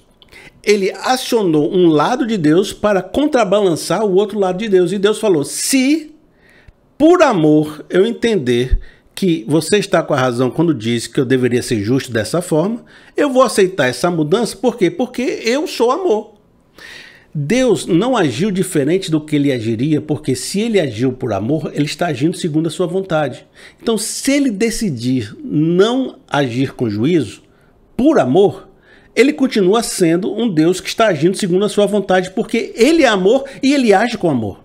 Ele acionou um lado de Deus para contrabalançar o outro lado de Deus. E Deus falou: se por amor eu entender que você está com a razão quando diz que eu deveria ser justo dessa forma, eu vou aceitar essa mudança. Por quê? Porque eu sou amor. Deus não agiu diferente do que ele agiria, porque se ele agiu por amor, ele está agindo segundo a sua vontade. Então, se ele decidir não agir com juízo, por amor, ele continua sendo um Deus que está agindo segundo a sua vontade, porque ele é amor e ele age com amor.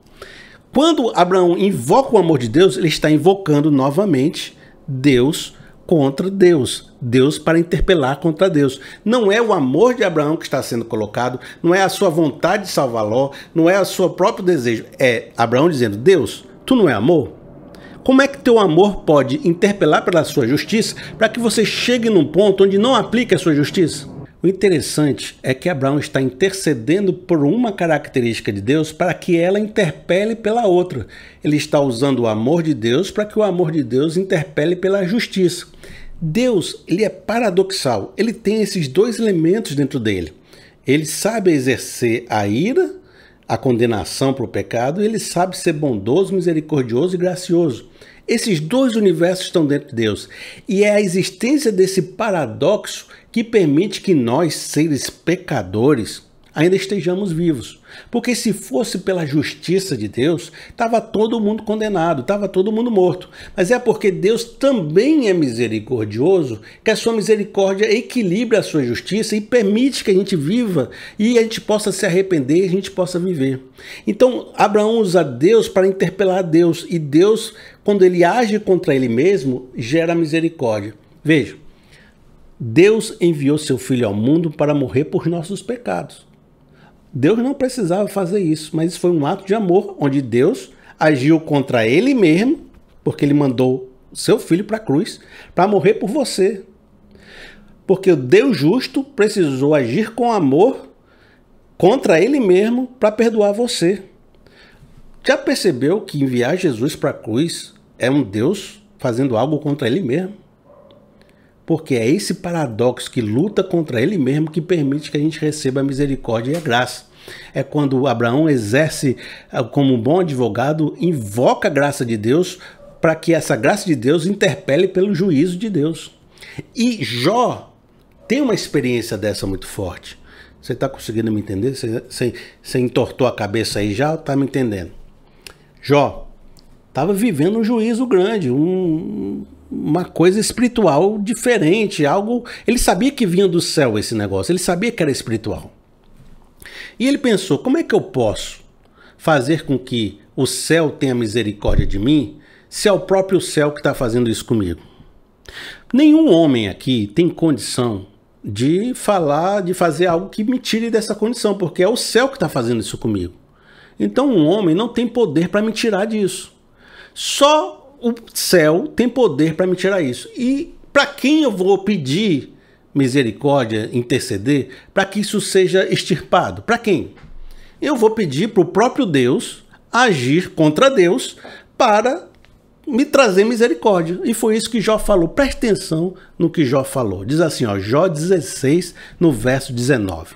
Quando Abraão invoca o amor de Deus, ele está invocando novamente Deus contra Deus. Deus para interpelar contra Deus. Não é o amor de Abraão que está sendo colocado, não é a sua vontade de salvar Ló, não é o seu próprio desejo. É Abraão dizendo: Deus, tu não é amor? Como é que teu amor pode interpelar pela sua justiça para que você chegue num ponto onde não aplique a sua justiça? O interessante é que Abraão está intercedendo por uma característica de Deus para que ela interpele pela outra. Ele está usando o amor de Deus para que o amor de Deus interpele pela justiça. Deus, ele é paradoxal. Ele tem esses dois elementos dentro dele. Ele sabe exercer a ira, a condenação para o pecado, e ele sabe ser bondoso, misericordioso e gracioso. Esses dois universos estão dentro de Deus. E é a existência desse paradoxo que permite que nós, seres pecadores, ainda estejamos vivos. Porque se fosse pela justiça de Deus, estava todo mundo condenado, estava todo mundo morto. Mas é porque Deus também é misericordioso, que a sua misericórdia equilibra a sua justiça e permite que a gente viva e a gente possa se arrepender e a gente possa viver. Então, Abraão usa Deus para interpelar Deus, e Deus, quando ele age contra ele mesmo, gera misericórdia. Veja, Deus enviou seu Filho ao mundo para morrer por nossos pecados. Deus não precisava fazer isso, mas isso foi um ato de amor, onde Deus agiu contra ele mesmo, porque ele mandou seu Filho para a cruz, para morrer por você. Porque o Deus justo precisou agir com amor contra ele mesmo para perdoar você. Já percebeu que enviar Jesus para a cruz é um Deus fazendo algo contra ele mesmo? Porque é esse paradoxo que luta contra ele mesmo que permite que a gente receba a misericórdia e a graça. É quando Abraão exerce como um bom advogado, invoca a graça de Deus para que essa graça de Deus interpele pelo juízo de Deus. E Jó tem uma experiência dessa muito forte. Você está conseguindo me entender? Você entortou a cabeça aí já ou está me entendendo? Jó estava vivendo um juízo grande, uma coisa espiritual diferente, algo... Ele sabia que vinha do céu esse negócio, ele sabia que era espiritual. E ele pensou: como é que eu posso fazer com que o céu tenha misericórdia de mim, se é o próprio céu que está fazendo isso comigo? Nenhum homem aqui tem condição de fazer algo que me tire dessa condição, porque é o céu que está fazendo isso comigo. Então um homem não tem poder para me tirar disso. Só o céu tem poder para me tirar isso. E para quem eu vou pedir misericórdia, interceder, para que isso seja extirpado? Para quem? Eu vou pedir para o próprio Deus agir contra Deus para me trazer misericórdia. E foi isso que Jó falou. Preste atenção no que Jó falou. Diz assim, ó, Jó 16, no verso 19.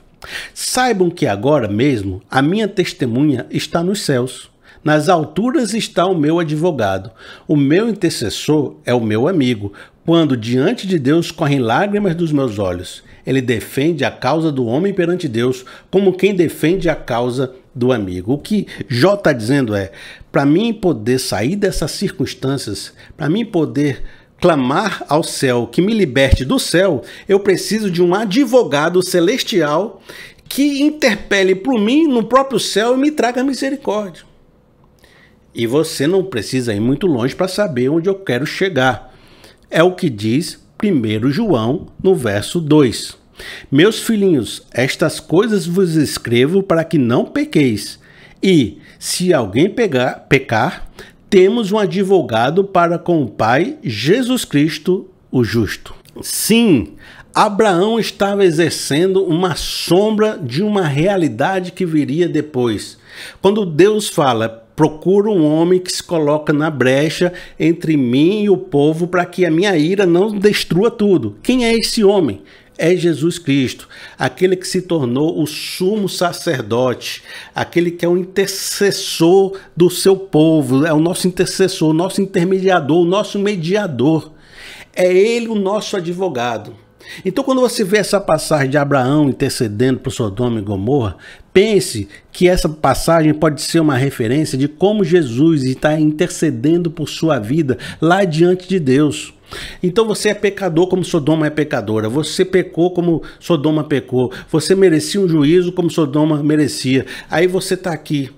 Saibam que agora mesmo a minha testemunha está nos céus. Nas alturas está o meu advogado. O meu intercessor é o meu amigo. Quando diante de Deus correm lágrimas dos meus olhos. Ele defende a causa do homem perante Deus, como quem defende a causa do amigo. O que Jó está dizendo é, para mim poder sair dessas circunstâncias, para mim poder clamar ao céu que me liberte do céu, eu preciso de um advogado celestial que interpele por mim no próprio céu e me traga misericórdia. E você não precisa ir muito longe para saber onde eu quero chegar. É o que diz 1 João, no verso 2. Meus filhinhos, estas coisas vos escrevo para que não pequeis. E, se alguém pecar, temos um advogado para com o Pai, Jesus Cristo, o justo. Sim, Abraão estava exercendo uma sombra de uma realidade que viria depois. Quando Deus fala, procura um homem que se coloca na brecha entre mim e o povo para que a minha ira não destrua tudo. Quem é esse homem? É Jesus Cristo, aquele que se tornou o sumo sacerdote, aquele que é o intercessor do seu povo, é o nosso intercessor, o nosso intermediador, o nosso mediador. É ele o nosso advogado. Então, quando você vê essa passagem de Abraão intercedendo por Sodoma e Gomorra, pense que essa passagem pode ser uma referência de como Jesus está intercedendo por sua vida lá diante de Deus. Então você é pecador como Sodoma é pecadora, você pecou como Sodoma pecou, você merecia um juízo como Sodoma merecia. Aí você está aqui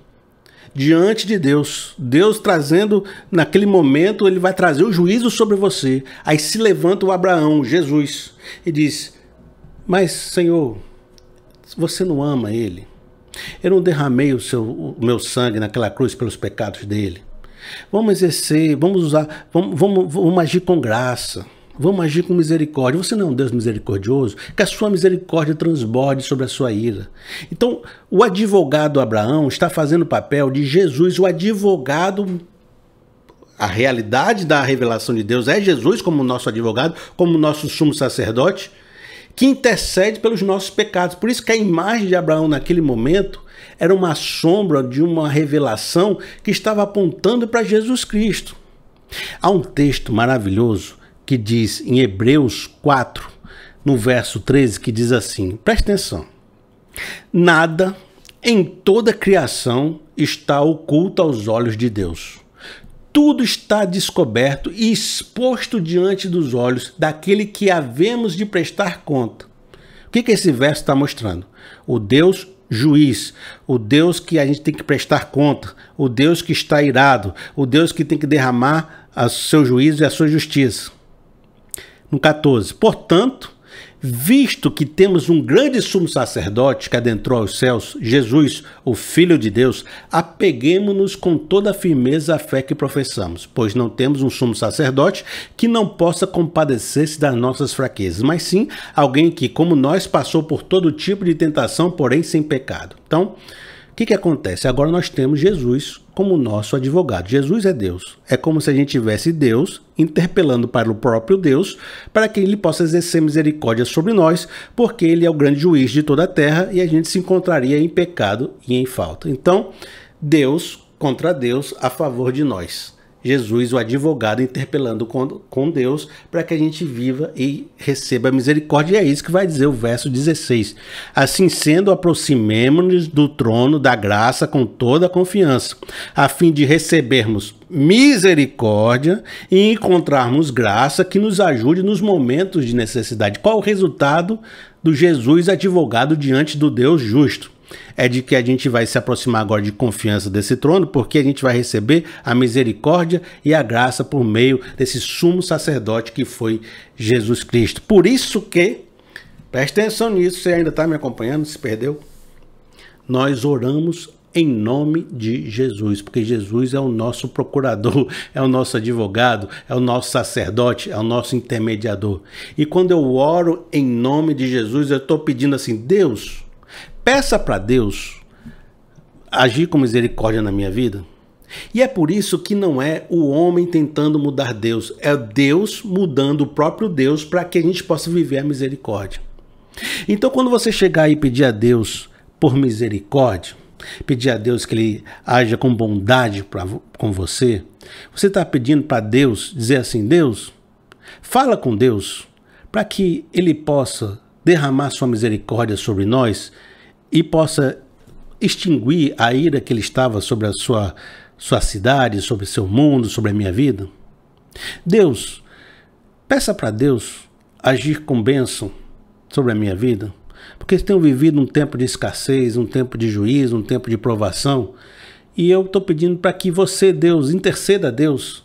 diante de Deus, Deus trazendo, naquele momento, ele vai trazer o juízo sobre você. Aí se levanta o Abraão, Jesus, e diz, mas Senhor, você não ama ele? Eu não derramei o meu sangue naquela cruz pelos pecados dele. Vamos exercer, vamos agir com graça. Vamos agir com misericórdia. Você não é um Deus misericordioso? Que a sua misericórdia transborde sobre a sua ira. Então, o advogado Abraão está fazendo o papel de Jesus, o advogado. A realidade da revelação de Deus é Jesus como nosso advogado, como nosso sumo sacerdote, que intercede pelos nossos pecados. Por isso que a imagem de Abraão naquele momento era uma sombra de uma revelação que estava apontando para Jesus Cristo. Há um texto maravilhoso que diz em Hebreus 4, no verso 13, que diz assim, preste atenção, nada em toda a criação está oculto aos olhos de Deus. Tudo está descoberto e exposto diante dos olhos daquele que havemos de prestar conta. O que esse verso está mostrando? O Deus juiz, o Deus que a gente tem que prestar conta, o Deus que está irado, o Deus que tem que derramar o seu juízo e a sua justiça. No 14, portanto, visto que temos um grande sumo sacerdote que adentrou aos céus, Jesus, o Filho de Deus, apeguemo-nos com toda a firmeza à fé que professamos, pois não temos um sumo sacerdote que não possa compadecer-se das nossas fraquezas, mas sim alguém que, como nós, passou por todo tipo de tentação, porém sem pecado. Então, o que acontece? Agora nós temos Jesus como nosso advogado. Jesus é Deus. É como se a gente tivesse Deus interpelando para o próprio Deus para que ele possa exercer misericórdia sobre nós, porque ele é o grande juiz de toda a terra e a gente se encontraria em pecado e em falta. Então, Deus contra Deus a favor de nós. Jesus, o advogado, interpelando com Deus para que a gente viva e receba misericórdia. E é isso que vai dizer o verso 16. Assim sendo, aproximemo-nos do trono da graça com toda a confiança, a fim de recebermos misericórdia e encontrarmos graça que nos ajude nos momentos de necessidade. Qual o resultado do Jesus advogado diante do Deus justo? É de que a gente vai se aproximar agora de confiança desse trono, porque a gente vai receber a misericórdia e a graça por meio desse sumo sacerdote que foi Jesus Cristo. Por isso que, preste atenção nisso, você ainda está me acompanhando, se perdeu? Nós oramos em nome de Jesus, porque Jesus é o nosso procurador, é o nosso advogado, é o nosso sacerdote, é o nosso intermediador. E quando eu oro em nome de Jesus, eu estou pedindo assim, Deus, peça para Deus agir com misericórdia na minha vida? E é por isso que não é o homem tentando mudar Deus, é Deus mudando o próprio Deus para que a gente possa viver a misericórdia. Então, quando você chegar e pedir a Deus por misericórdia, pedir a Deus que Ele haja com bondade com você, você está pedindo para Deus dizer assim: Deus, fala com Deus para que Ele possa derramar sua misericórdia sobre nós e possa extinguir a ira que Ele estava sobre a sua cidade, sobre seu mundo, sobre a minha vida. Deus, peça para Deus agir com bênção sobre a minha vida, porque eu tenho vivido um tempo de escassez, um tempo de juízo, um tempo de provação, e eu estou pedindo para que você, Deus, interceda a Deus,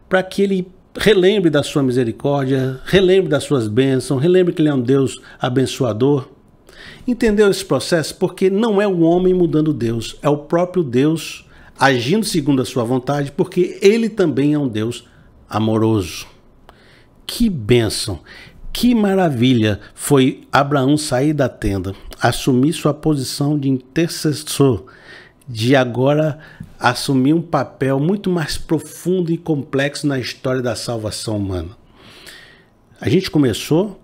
para que Ele relembre da sua misericórdia, relembre das suas bênçãos, relembre que Ele é um Deus abençoador. Entendeu esse processo? Porque não é o homem mudando Deus, é o próprio Deus agindo segundo a sua vontade, porque Ele também é um Deus amoroso. Que bênção, que maravilha foi Abraão sair da tenda, assumir sua posição de intercessor, de agora assumir um papel muito mais profundo e complexo na história da salvação humana. A gente começou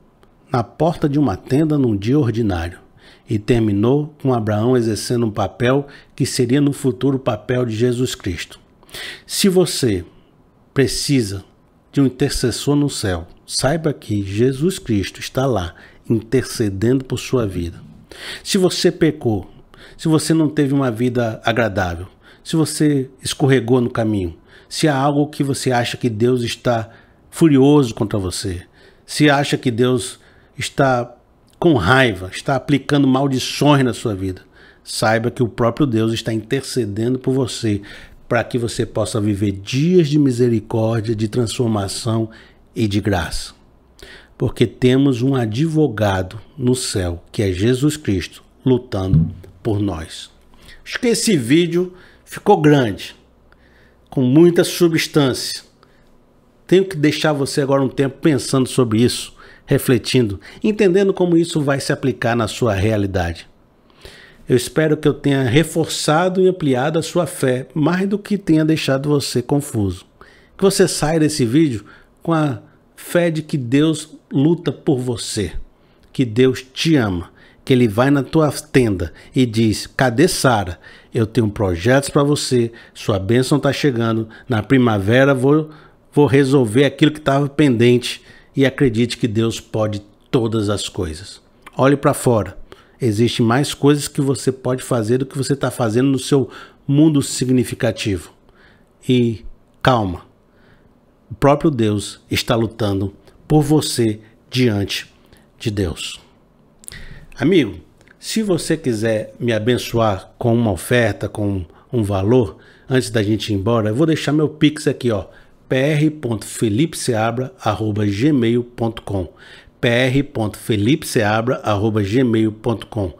na porta de uma tenda num dia ordinário e terminou com Abraão exercendo um papel que seria no futuro o papel de Jesus Cristo. Se você precisa de um intercessor no céu, saiba que Jesus Cristo está lá intercedendo por sua vida. Se você pecou, se você não teve uma vida agradável, se você escorregou no caminho, se há algo que você acha que Deus está furioso contra você, se acha que Deus está com raiva, está aplicando maldições na sua vida, saiba que o próprio Deus está intercedendo por você para que você possa viver dias de misericórdia, de transformação e de graça. Porque temos um advogado no céu, que é Jesus Cristo, lutando por nós. Acho que esse vídeo ficou grande, com muita substância. Tenho que deixar você agora um tempo pensando sobre isso, refletindo, entendendo como isso vai se aplicar na sua realidade. Eu espero que eu tenha reforçado e ampliado a sua fé, mais do que tenha deixado você confuso. Que você saia desse vídeo com a fé de que Deus luta por você, que Deus te ama, que Ele vai na tua tenda e diz: cadê Sara? Eu tenho projetos para você, sua bênção está chegando, na primavera vou resolver aquilo que estava pendente, e acredite que Deus pode todas as coisas. Olhe para fora. Existem mais coisas que você pode fazer do que você está fazendo no seu mundo significativo. E calma, o próprio Deus está lutando por você diante de Deus. Amigo, se você quiser me abençoar com uma oferta, com um valor, antes da gente ir embora, eu vou deixar meu Pix aqui, ó, pr.felipeseabra@gmail.com, pr.felipeseabra@gmail.com.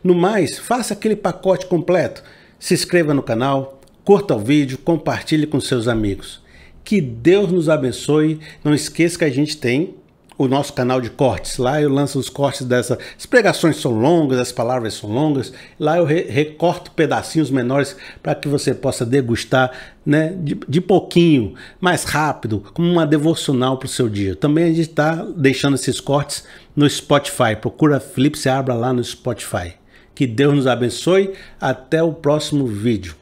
No mais, faça aquele pacote completo. Se inscreva no canal, curta o vídeo, compartilhe com seus amigos. Que Deus nos abençoe. Não esqueça que a gente tem o nosso canal de cortes. Lá eu lanço os cortes dessas. As pregações são longas, as palavras são longas. Lá eu recorto pedacinhos menores para que você possa degustar, né, de pouquinho, mais rápido, como uma devocional para o seu dia. Também a gente está deixando esses cortes no Spotify. Procura Felipe Seabra lá no Spotify. Que Deus nos abençoe. Até o próximo vídeo.